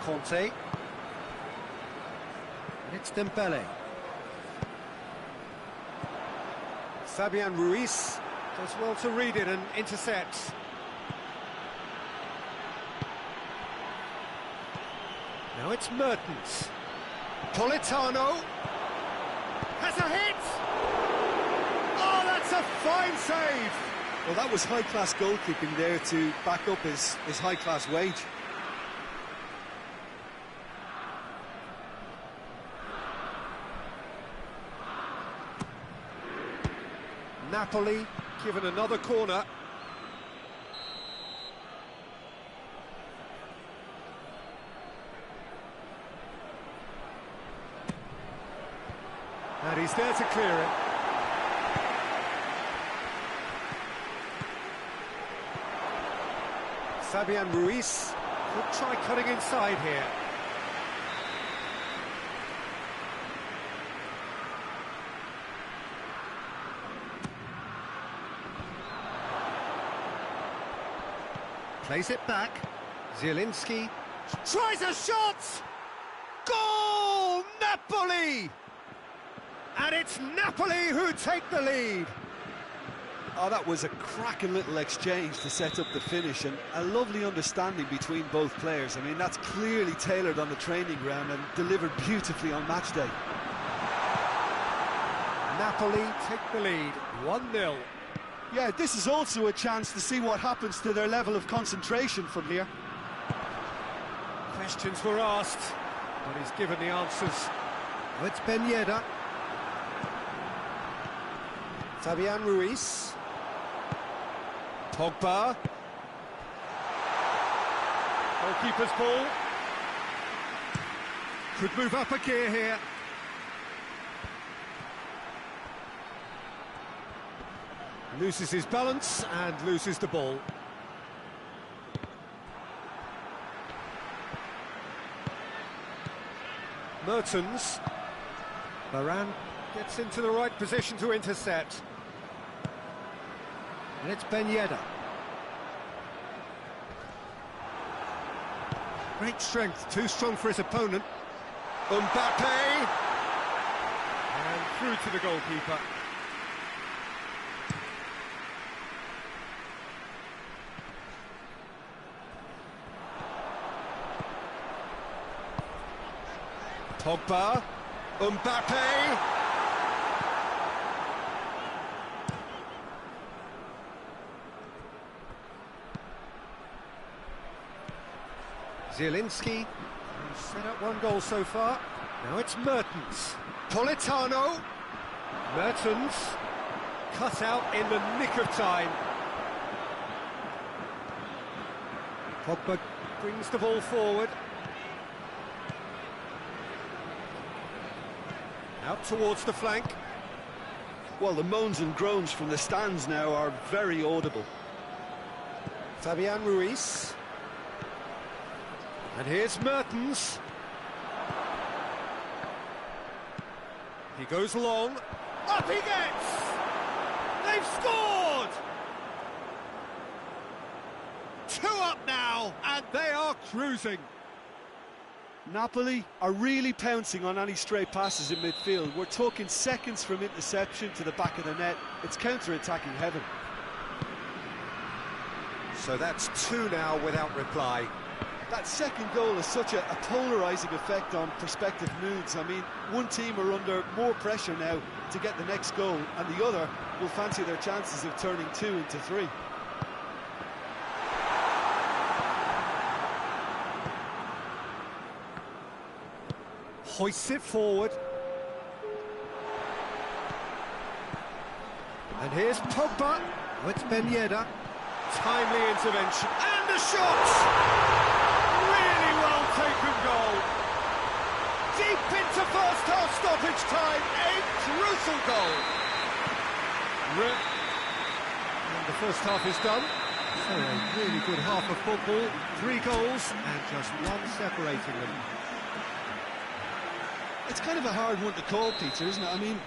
Conte. And it's Dembele. Fabian Ruiz does well to read it and intercepts. Now it's Mertens. Politano has a hit! Oh, that's a fine save! Well, that was high-class goalkeeping there to back up his high-class wage. Napoli given another corner. And he's there to clear it. Fabian Ruiz could try cutting inside here. Plays it back. Zielinski tries a shot! Goal! Napoli! And it's Napoli who take the lead. Oh, that was a cracking little exchange to set up the finish, and a lovely understanding between both players. I mean, that's clearly tailored on the training ground and delivered beautifully on match day. Napoli take the lead, 1-0. Yeah, this is also a chance to see what happens to their level of concentration from here. Questions were asked, but he's given the answers. Oh, it's Ben Yedder. Fabian Ruiz. Pogba. Goalkeeper's ball. Could move up a gear here. Loses his balance and loses the ball. Mertens. Varane gets into the right position to intercept. And it's Ben Yedder. Great strength, too strong for his opponent. Mbappe! And through to the goalkeeper. Pogba, Mbappe. Zielinski, he's set up one goal so far. Now it's Mertens. Politano. Mertens, cut out in the nick of time. Pogba brings the ball forward. Out towards the flank. Well, the moans and groans from the stands now are very audible. Fabian Ruiz. And here's Mertens. He goes long. Up he gets! They've scored! 2 up now, and they are cruising. Napoli are really pouncing on any stray passes in midfield. We're talking seconds from interception to the back of the net. It's counter-attacking heaven. So that's 2 now without reply. That second goal has such a polarising effect on prospective moods. I mean, one team are under more pressure now to get the next goal, and the other will fancy their chances of turning 2 into 3. Hoists it forward. And here's Pogba. With Ben Yedder. Timely intervention. And the shot! Really well taken goal. Deep into first half stoppage time. A crucial goal. And the first half is done. So a really good half of football. 3 goals and just 1 separating them. It's kind of a hard one to call, Peter, isn't it? I mean,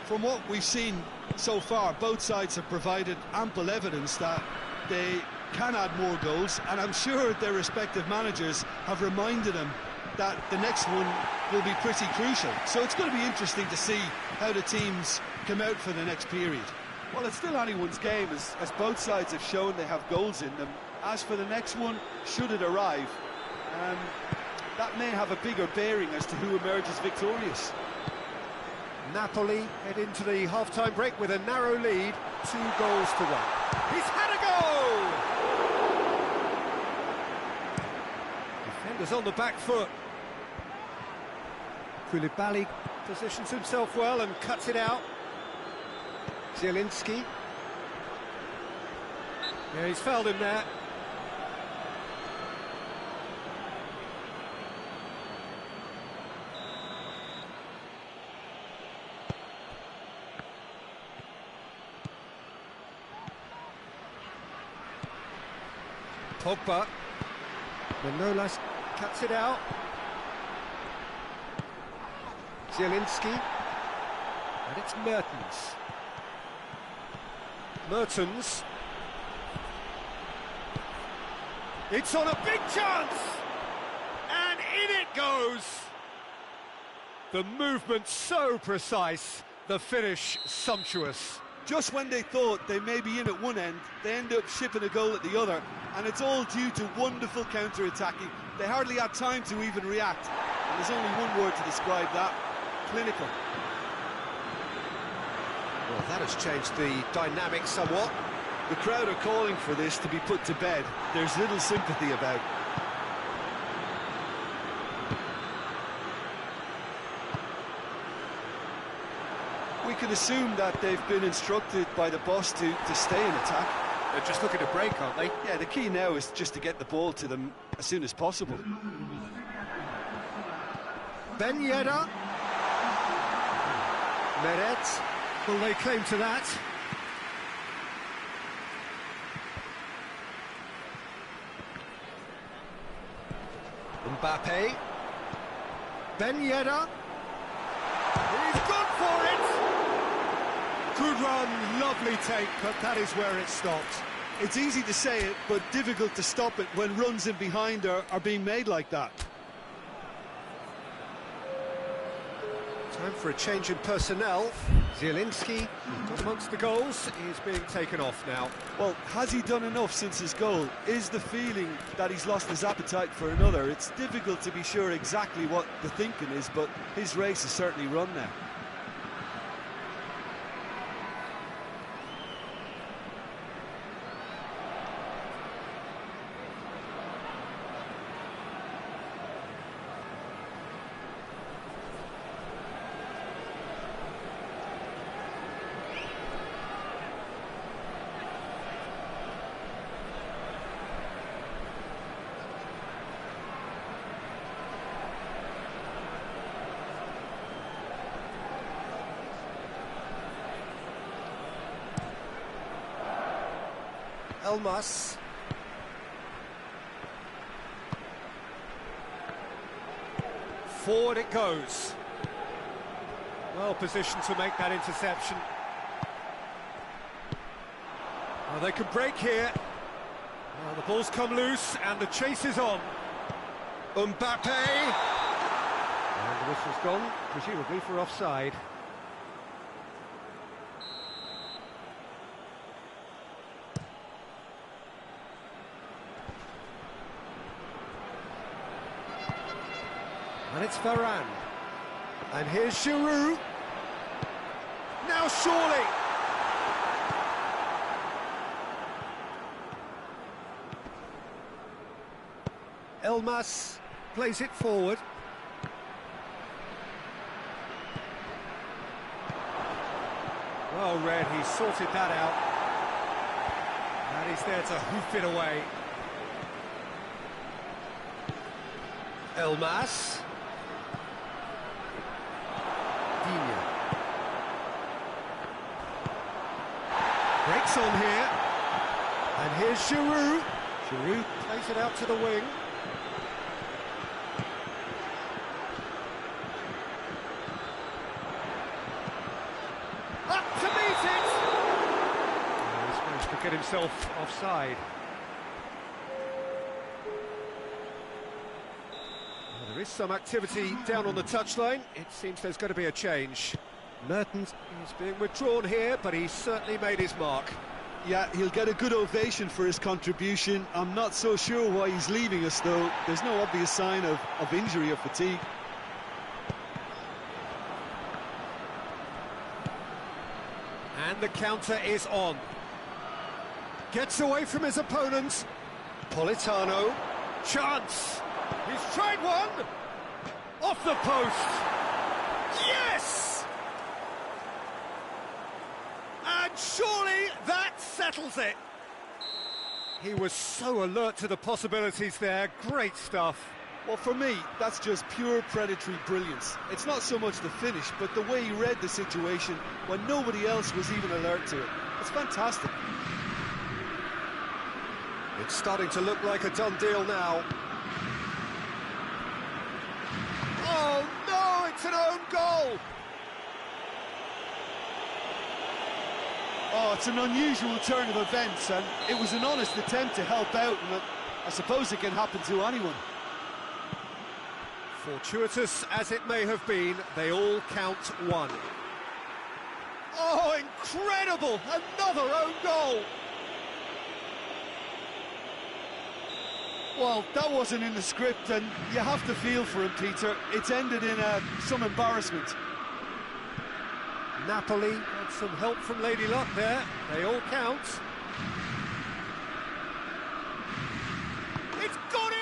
from what we've seen so far, both sides have provided ample evidence that they can add more goals, and I'm sure their respective managers have reminded them that the next one will be pretty crucial. So it's going to be interesting to see how the teams come out for the next period. Well, it's still anyone's game, as both sides have shown they have goals in them. As for the next one, should it arrive, that may have a bigger bearing as to who emerges victorious. Napoli head into the half-time break with a narrow lead, 2 goals to 1. He's had a goal! Defenders on the back foot. Koulibaly positions himself well and cuts it out. Zielinski. Yeah, he's fouled him there. Pogba. Manolas cuts it out. Zielinski. And it's Mertens. Mertens. It's on a big chance! And in it goes! The movement so precise, the finish sumptuous. Just when they thought they may be in at one end, they end up shipping a goal at the other, and it's all due to wonderful counter-attacking. They hardly had time to even react, and there's only one word to describe that: clinical. Well, that has changed the dynamic somewhat. The crowd are calling for this to be put to bed. There's little sympathy about. We can assume that they've been instructed by the boss to stay in attack. They're just looking to break, aren't they? Yeah, the key now is just to get the ball to them as soon as possible. Ben Yedder. Meret. Will they claim to that? Mbappe. Ben Yedder. He's gone for it! Good run, lovely take, but that is where it stopped. It's easy to say it, but difficult to stop it when runs in behind are being made like that. Time for a change in personnel. Zielinski, got amongst the goals, is being taken off now. Well, has he done enough since his goal? Is the feeling that he's lost his appetite for another? It's difficult to be sure exactly what the thinking is, but his race is certainly run now. Elmas. Forward it goes. Well positioned to make that interception. Well, they could break here. Well, the ball's come loose and the chase is on. Mbappe. And the whistle's gone, presumably for offside. And it's Varane. And here's Giroud. Now surely. Elmas plays it forward. Well read, he sorted that out. And he's there to hoof it away. Elmas. Breaks on here, and here's Giroud. Giroud plays it out to the wing. Up to meet it! Oh, he's managed to get himself offside. Well, there is some activity down on the touchline. It seems there's going to be a change. Mertens is being withdrawn here, but he's certainly made his mark. Yeah, he'll get a good ovation for his contribution. I'm not so sure why he's leaving us, though. There's no obvious sign of injury or fatigue. And the counter is on. Gets away from his opponent. Politano. Chance. He's tried one. Off the post. Yes! And surely that settles it. He was so alert to the possibilities there. Great stuff. Well, for me, that's just pure predatory brilliance. It's not so much the finish, but the way he read the situation when nobody else was even alert to it. It's fantastic. It's starting to look like a done deal now. Oh, no, it's an own goal. Oh, it's an unusual turn of events, and it was an honest attempt to help out, and I suppose it can happen to anyone. Fortuitous as it may have been, they all count one. Oh, incredible! Another own goal! Well, that wasn't in the script, and you have to feel for him, Peter. It's ended in some embarrassment. Napoli had some help from Lady Luck there. They all count. It's gone in!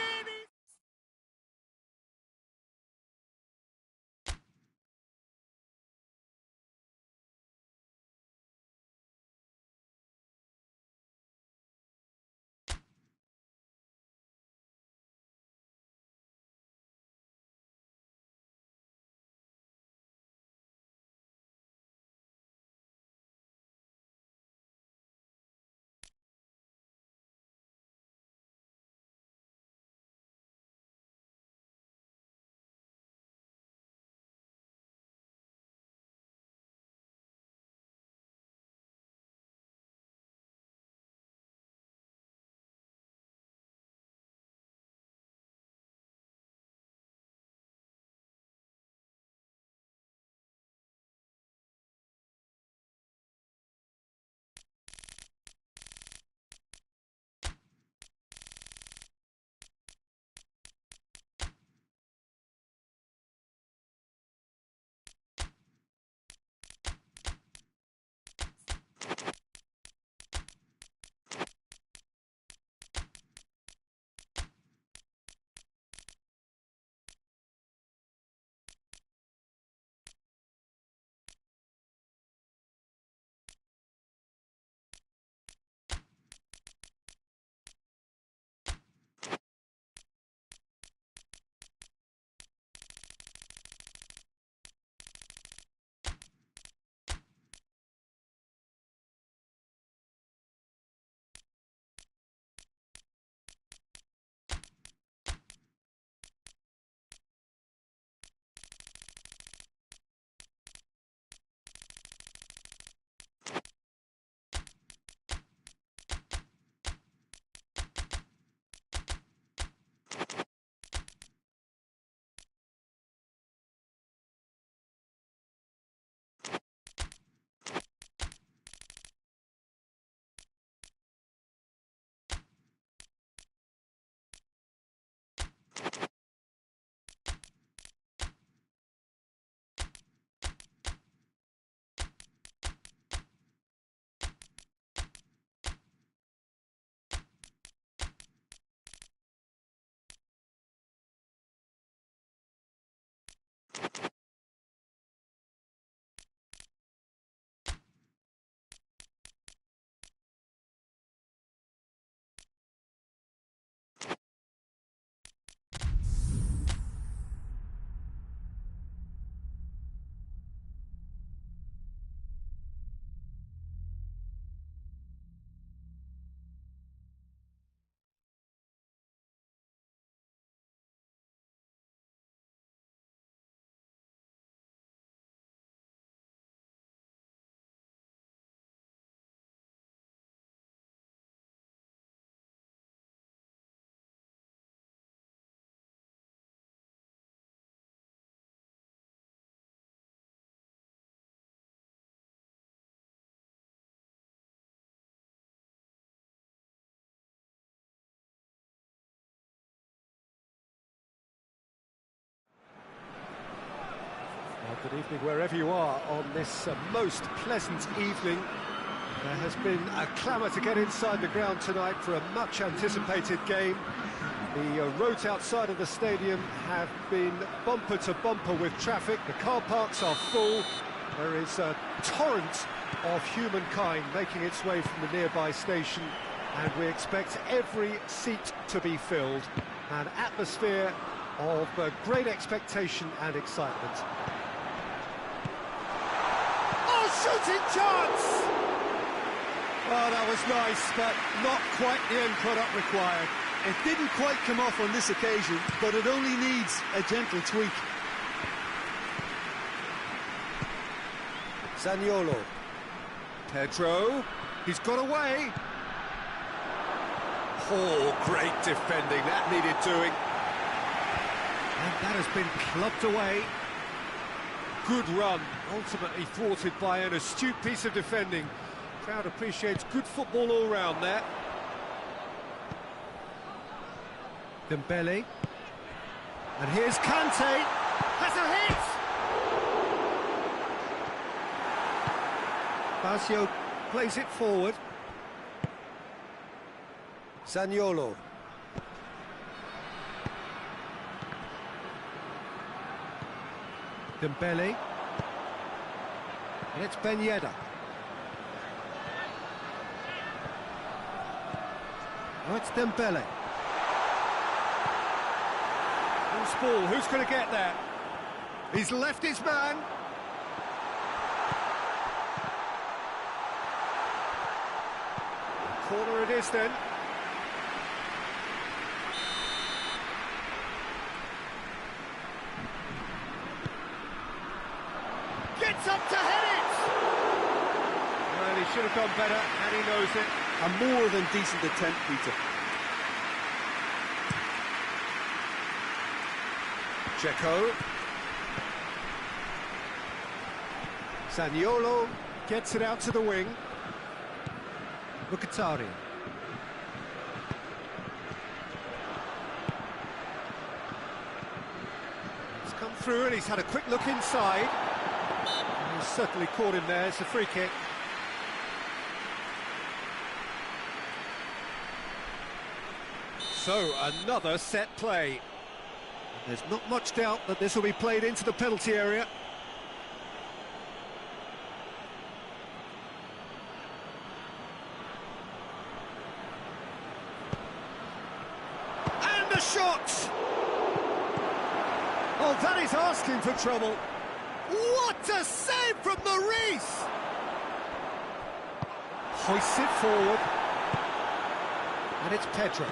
Well, good evening wherever you are on this most pleasant evening. There has been a clamour to get inside the ground tonight for a much anticipated game. The roads outside of the stadium have been bumper to bumper with traffic. The car parks are full. There is a torrent of humankind making its way from the nearby station, and we expect every seat to be filled. An atmosphere of great expectation and excitement. Shooting chance! Oh, that was nice, but not quite the end product required. It didn't quite come off on this occasion, but it only needs a gentle tweak. Zaniolo. Pedro. He's got away. Oh, great defending. That needed doing. And that has been clubbed away. Good run, ultimately thwarted by an astute piece of defending. Crowd appreciates good football all round there. Dembele. And here's Kante. Has a hit! Basio plays it forward. Zaniolo. Dembele. And it's Ben Yedder. Oh, it's Dembele. Loose ball, who's going to get there? He's left his man. Corner it is then. Gets up to head it! Well, he should have done better, and he knows it. A more than decent attempt, Peter. Checo. Zaniolo gets it out to the wing. Mkhitaryan. He's come through and he's had a quick look inside. And he's certainly caught him there. It's a free kick. So, another set play. There's not much doubt that this will be played into the penalty area. And a shot! Oh, that is asking for trouble. What a save from Maurice! Hoists it forward. And it's Pedro.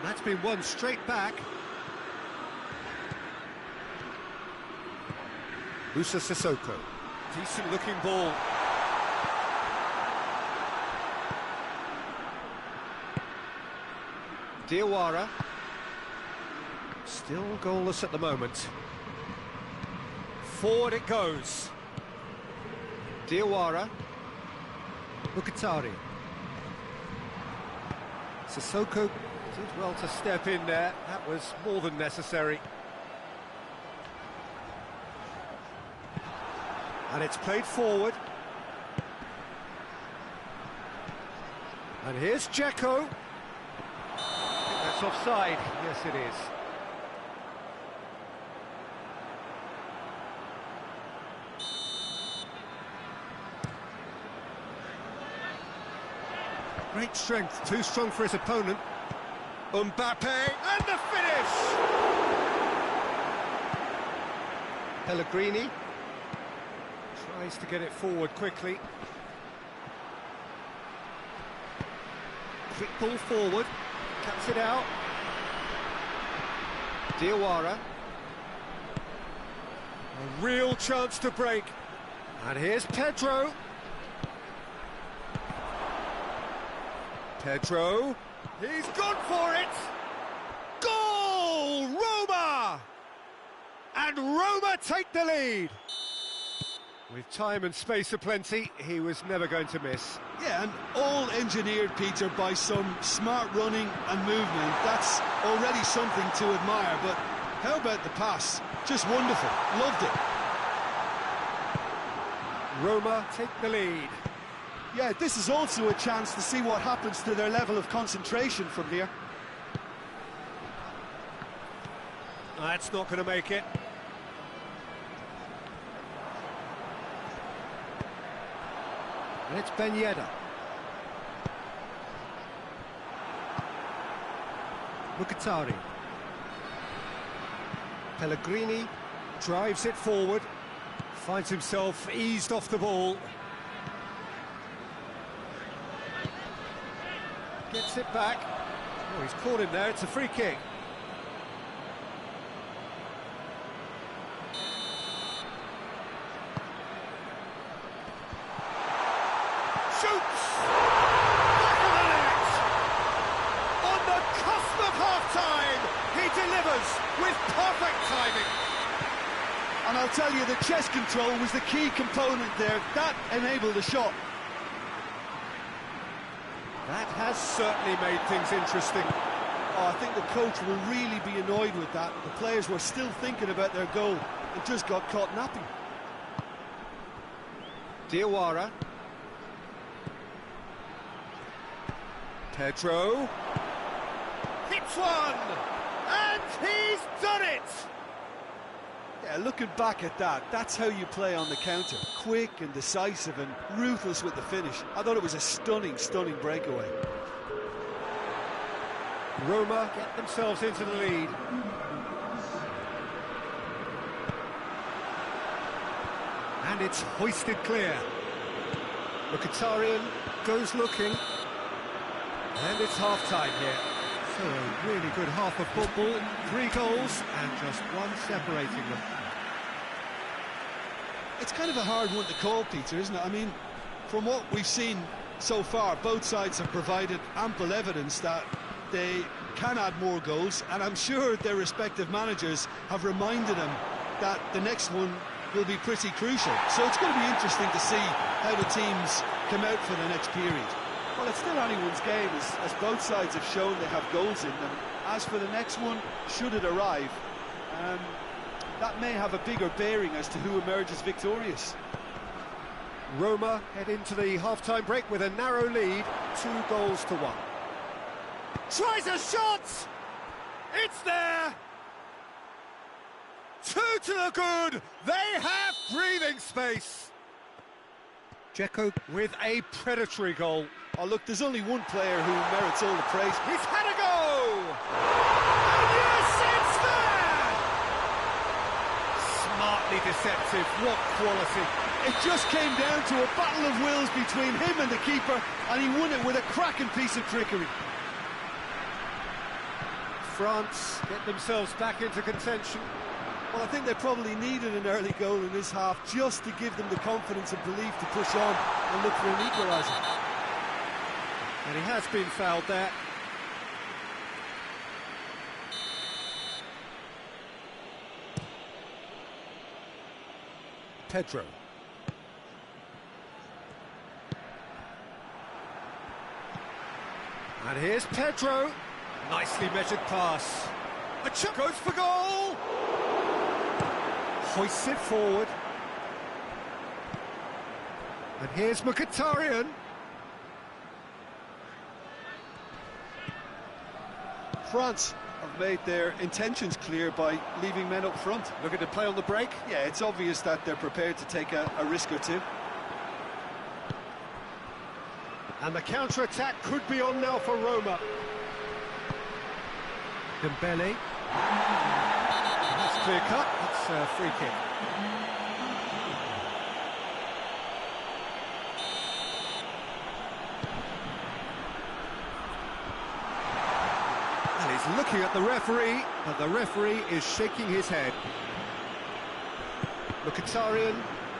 That's been won straight back. Musa Sissoko. Decent looking ball. Diawara. Still goalless at the moment. Forward it goes. Diawara. Mkhitaryan. Sissoko did well to step in there. That was more than necessary. And it's played forward. And here's Dzeko. I think that's offside. Yes, it is. Great strength, too strong for his opponent. Mbappe, and the finish! Pellegrini tries to get it forward quickly. Quick ball forward, cuts it out. Diawara. A real chance to break. And here's Pedro. Pedro, he's gone for it! Goal! Roma! And Roma take the lead. With time and space aplenty, he was never going to miss. Yeah, and all engineered, Peter, by some smart running and movement. That's already something to admire, but how about the pass? Just wonderful, loved it. Roma take the lead. Yeah, this is also a chance to see what happens to their level of concentration from here. That's not going to make it. And it's Ben Yedder. Mkhitaryan. Pellegrini drives it forward, finds himself eased off the ball. Gets it back. Oh, he's caught him there, it's a free kick. Shoots! Back of the net! On the cusp of half-time, he delivers with perfect timing. And I'll tell you, the chest control was the key component there. That enabled the shot. That has certainly made things interesting. Oh, I think the coach will really be annoyed with that. The players were still thinking about their goal and just got caught napping. Diawara. Pedro. Hits one! And he's done it! Yeah, looking back at that, that's how you play on the counter. Quick and decisive and ruthless with the finish. I thought it was a stunning, stunning breakaway. Roma get themselves into the lead. And it's hoisted clear. Mkhitaryan goes looking. And it's half-time here. So a really good half of football. 3 goals and just one separating them. It's kind of a hard one to call, Peter, isn't it? I mean, from what we've seen so far, both sides have provided ample evidence that they can add more goals, and I'm sure their respective managers have reminded them that the next one will be pretty crucial. So it's going to be interesting to see how the teams come out for the next period. Well, it's still anyone's game, as both sides have shown they have goals in them. As for the next one, should it arrive, that may have a bigger bearing as to who emerges victorious. Roma head into the half-time break with a narrow lead, 2-1. Tries a shot! It's there! 2 to the good! They have breathing space! Dzeko with a predatory goal. Oh, look, there's only one player who merits all the praise. He's had a go! And yes, it's there! Smartly deceptive, what quality. It just came down to a battle of wills between him and the keeper, and he won it with a cracking piece of trickery. France get themselves back into contention. Well, I think they probably needed an early goal in this half just to give them the confidence and belief to push on and look for an equaliser. And he has been fouled there. Pedro. And here's Pedro. Nicely measured pass. A chip goes for goal. Hoists it forward. And here's Mkhitaryan. France have made their intentions clear by leaving men up front. Looking to play on the break. Yeah, it's obvious that they're prepared to take a risk or two. And the counter-attack could be on now for Roma. Dembele. That's clear cut. It's a free kick. And he's looking at the referee, but the referee is shaking his head. Mkhitaryan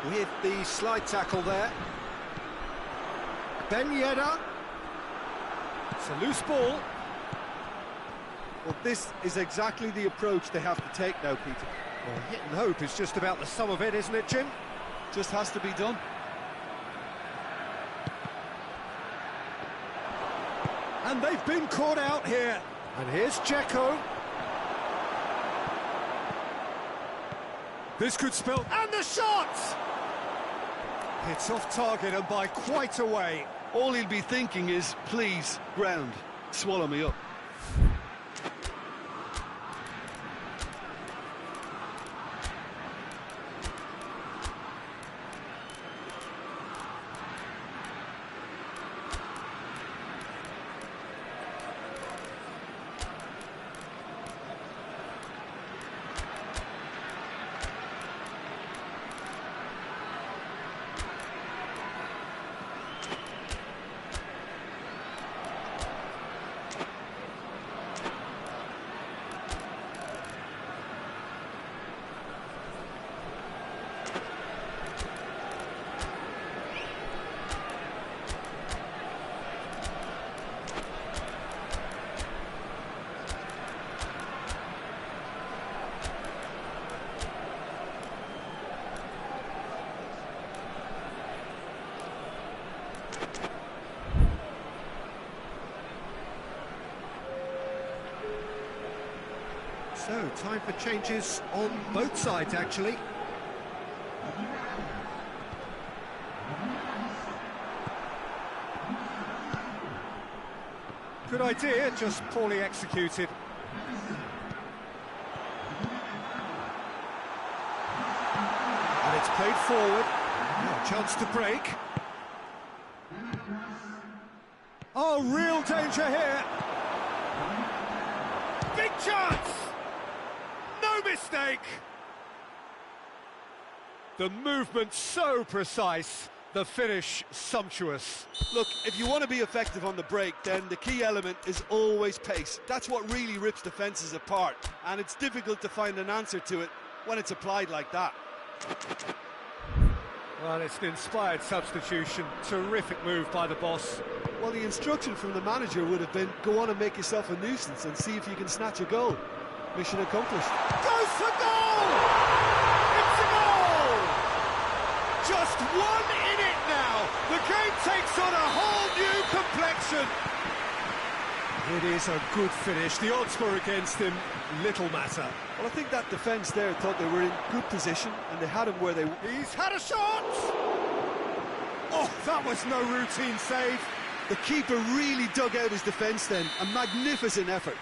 with the slide tackle there. Ben Yedder. It's a loose ball. Well, this is exactly the approach they have to take now, Peter. Well, hit and hope is just about the sum of it, isn't it, Jim? Just has to be done. And they've been caught out here. And here's Dzeko. This could spell... And the shot! It's off target and by quite a way. All he'll be thinking is, please, ground, swallow me up. So, time for changes on both sides, actually. Good idea, just poorly executed. And it's played forward. Now a chance to break. Oh, real danger here. Big chance! No mistake! The movement so precise, the finish sumptuous. Look, if you want to be effective on the break, then the key element is always pace. That's what really rips defences apart, and it's difficult to find an answer to it when it's applied like that. Well, it's an inspired substitution. Terrific move by the boss. Well, the instruction from the manager would have been, go on and make yourself a nuisance and see if you can snatch a goal. Mission accomplished. Goes for goal! It's a goal! Just one in it now. The game takes on a whole new complexion. It is a good finish. The odds were against him. Little matter. Well, I think that defence there thought they were in good position and they had him where they... He's had a shot! Oh, that was no routine save. The keeper really dug out his defence then. A magnificent effort.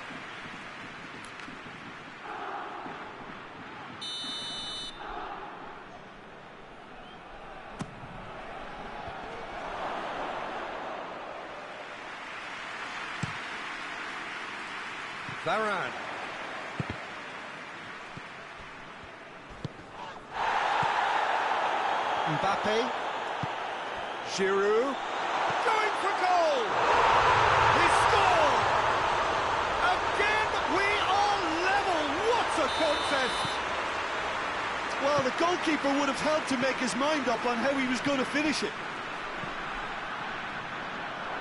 Varane. Mbappe. Giroud. Going for goal! He scored! Again, we are level! What a contest! Well, the goalkeeper would have helped to make his mind up on how he was going to finish it.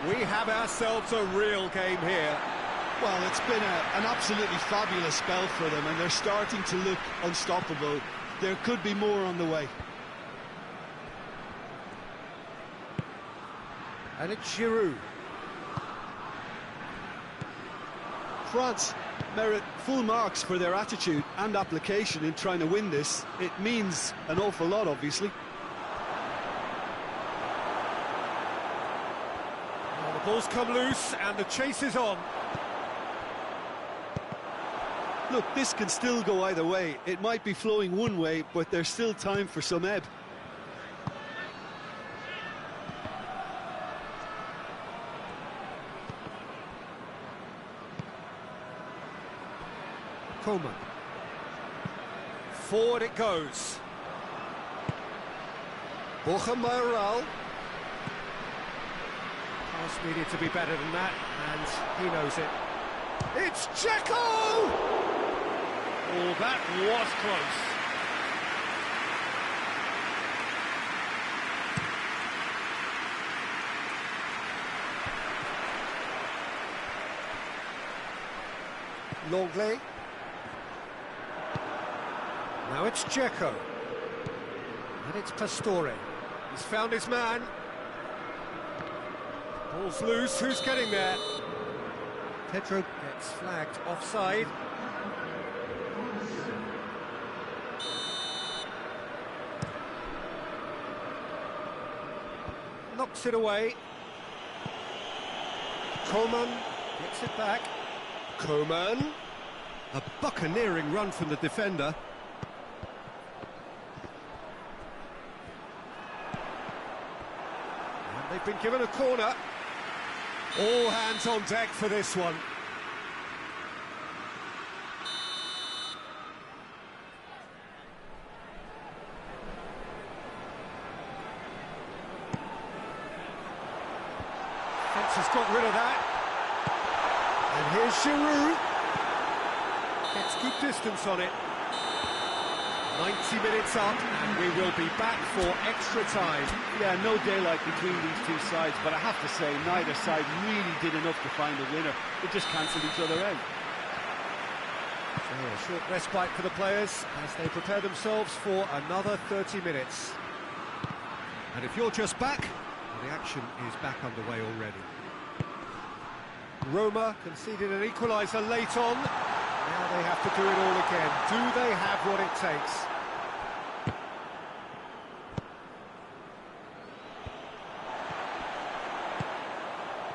We have ourselves a real game here. Well, it's been an absolutely fabulous spell for them, and they're starting to look unstoppable. There could be more on the way. And it's Giroud. France merit full marks for their attitude and application in trying to win this. It means an awful lot, obviously. Well, the ball's come loose and the chase is on. Look, this can still go either way. It might be flowing one way, but there's still time for some ebb. Coleman. Forward it goes. Borja Mayoral. Pass needed to be better than that, and he knows it. It's Dzeko! Oh, that was close. Longley. Now it's Dzeko. And it's Pastore. He's found his man. Ball's loose, who's getting there? Pedro gets flagged offside. Knocks it away. Coleman gets it back. Coleman. A buccaneering run from the defender. And they've been given a corner. All hands on deck for this one. Fence has got rid of that. And here's Giroud. Gets good distance on it. 90 minutes up, and we will be back for extra time. Yeah, no daylight between these two sides, but I have to say, neither side really did enough to find a winner. They just cancelled each other out. So a short respite for the players as they prepare themselves for another 30 minutes. And if you're just back, well, the action is back underway already. Roma conceded an equaliser late on. Now they have to do it all again. Do they have what it takes?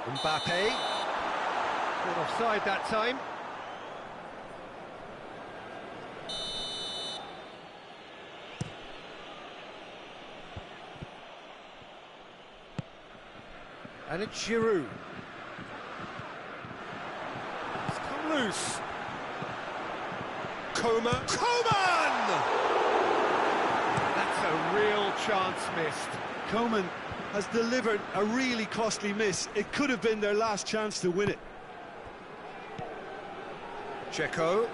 Mbappe. Caught offside that time. And it's Giroud. It's come loose. Coleman. That's a real chance missed. Coleman has delivered a really costly miss. It could have been their last chance to win it. Dzeko.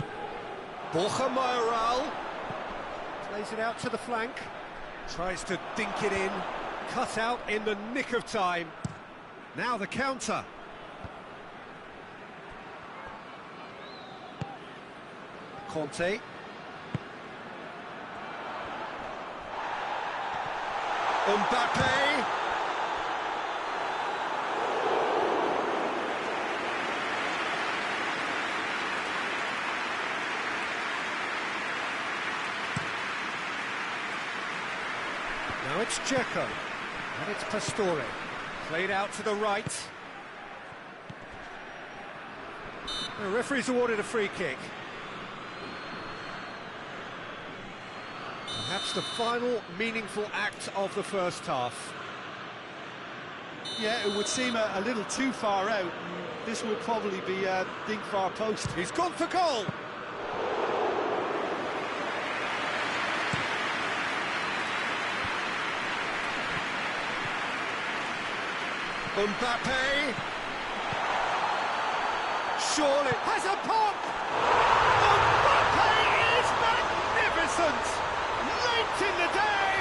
Borja Mayoral. Plays it out to the flank. Tries to dink it in. Cut out in the nick of time. Now the counter. Conte. Mbappe. Now it's Dzeko. And it's Pastore. Played out to the right. The referee's awarded a free kick. Perhaps the final meaningful act of the first half. Yeah, it would seem a little too far out. This will probably be a dink far post. He's gone for goal. Mbappe. Surely has a pop. Mbappe is magnificent. Late in the day,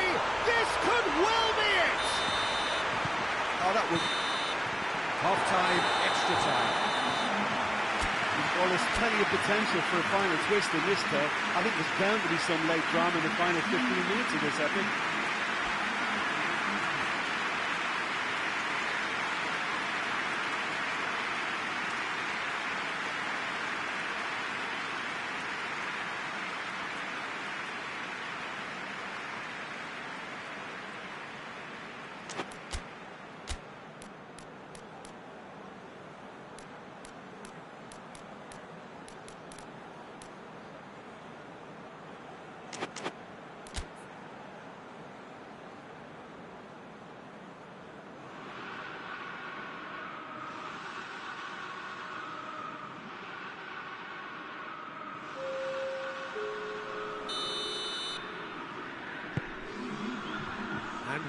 this could well be it. Oh, that would half-time, extra time. Well, there's plenty of potential for a final twist in this, though. I think there's bound to be some late drama in the final 15 minutes of this epic.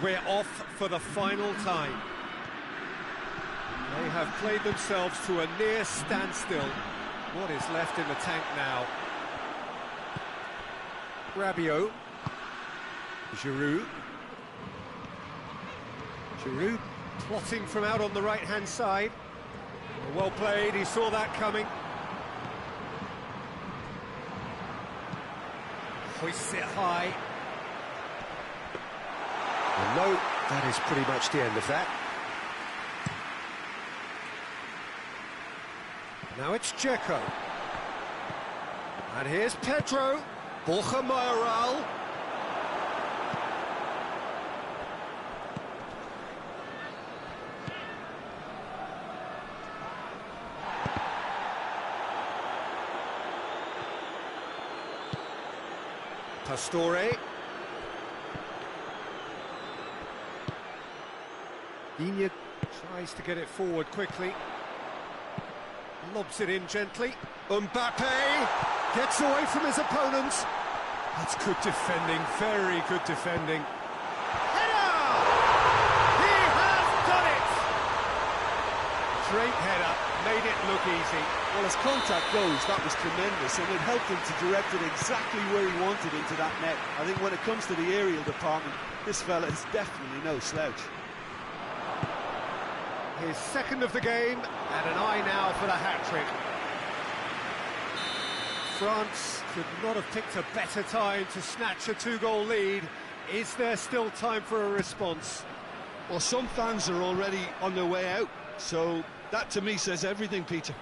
we're off for the final time. They have played themselves to a near standstill. What is left in the tank now? Rabiot. Giroud. Giroud plotting from out on the right-hand side. Well played, he saw that coming. Hoists it high. And no, that is pretty much the end of that. Now it's Dzeko. And here's Pedro. Borja Mayoral. Pastore. Digne tries to get it forward quickly. Lobs it in gently. Mbappe gets away from his opponents. That's good defending, very good defending. Header! He has done it! Great header, made it look easy. Well, as contact goes, that was tremendous, and it helped him to direct it exactly where he wanted into that net. I think when it comes to the aerial department, this fella is definitely no slouch. His second of the game, and an eye now for the hat-trick. France could not have picked a better time to snatch a two-goal lead. Is there still time for a response? Well, some fans are already on their way out, so that to me says everything, Peter.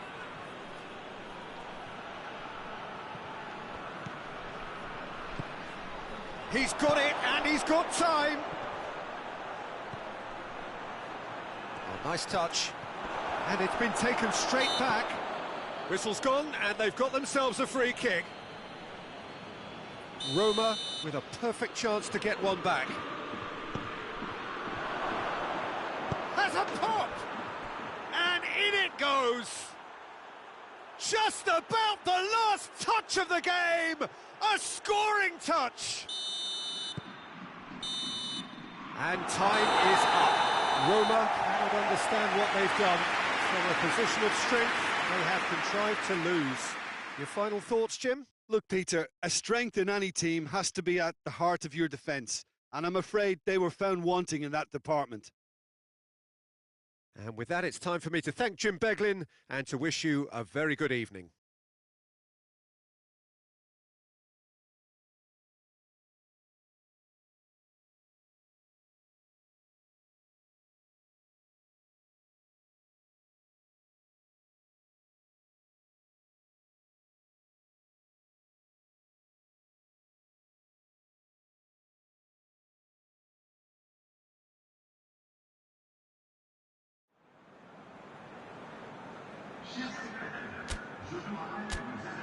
He's got it, and he's got time. Oh, nice touch. And it's been taken straight back. Whistle's gone, and they've got themselves a free kick. Roma with a perfect chance to get one back. Has a pop! And in it goes! Just about the last touch of the game! A scoring touch! And time is up. Roma cannot understand what they've done. From a position of strength, they have contrived to lose. Your final thoughts, Jim? Look, Peter, a strength in any team has to be at the heart of your defence, and I'm afraid they were found wanting in that department. And with that, it's time for me to thank Jim Beglin and to wish you a very good evening. Chers spectateurs, je vous rappelle que nous allons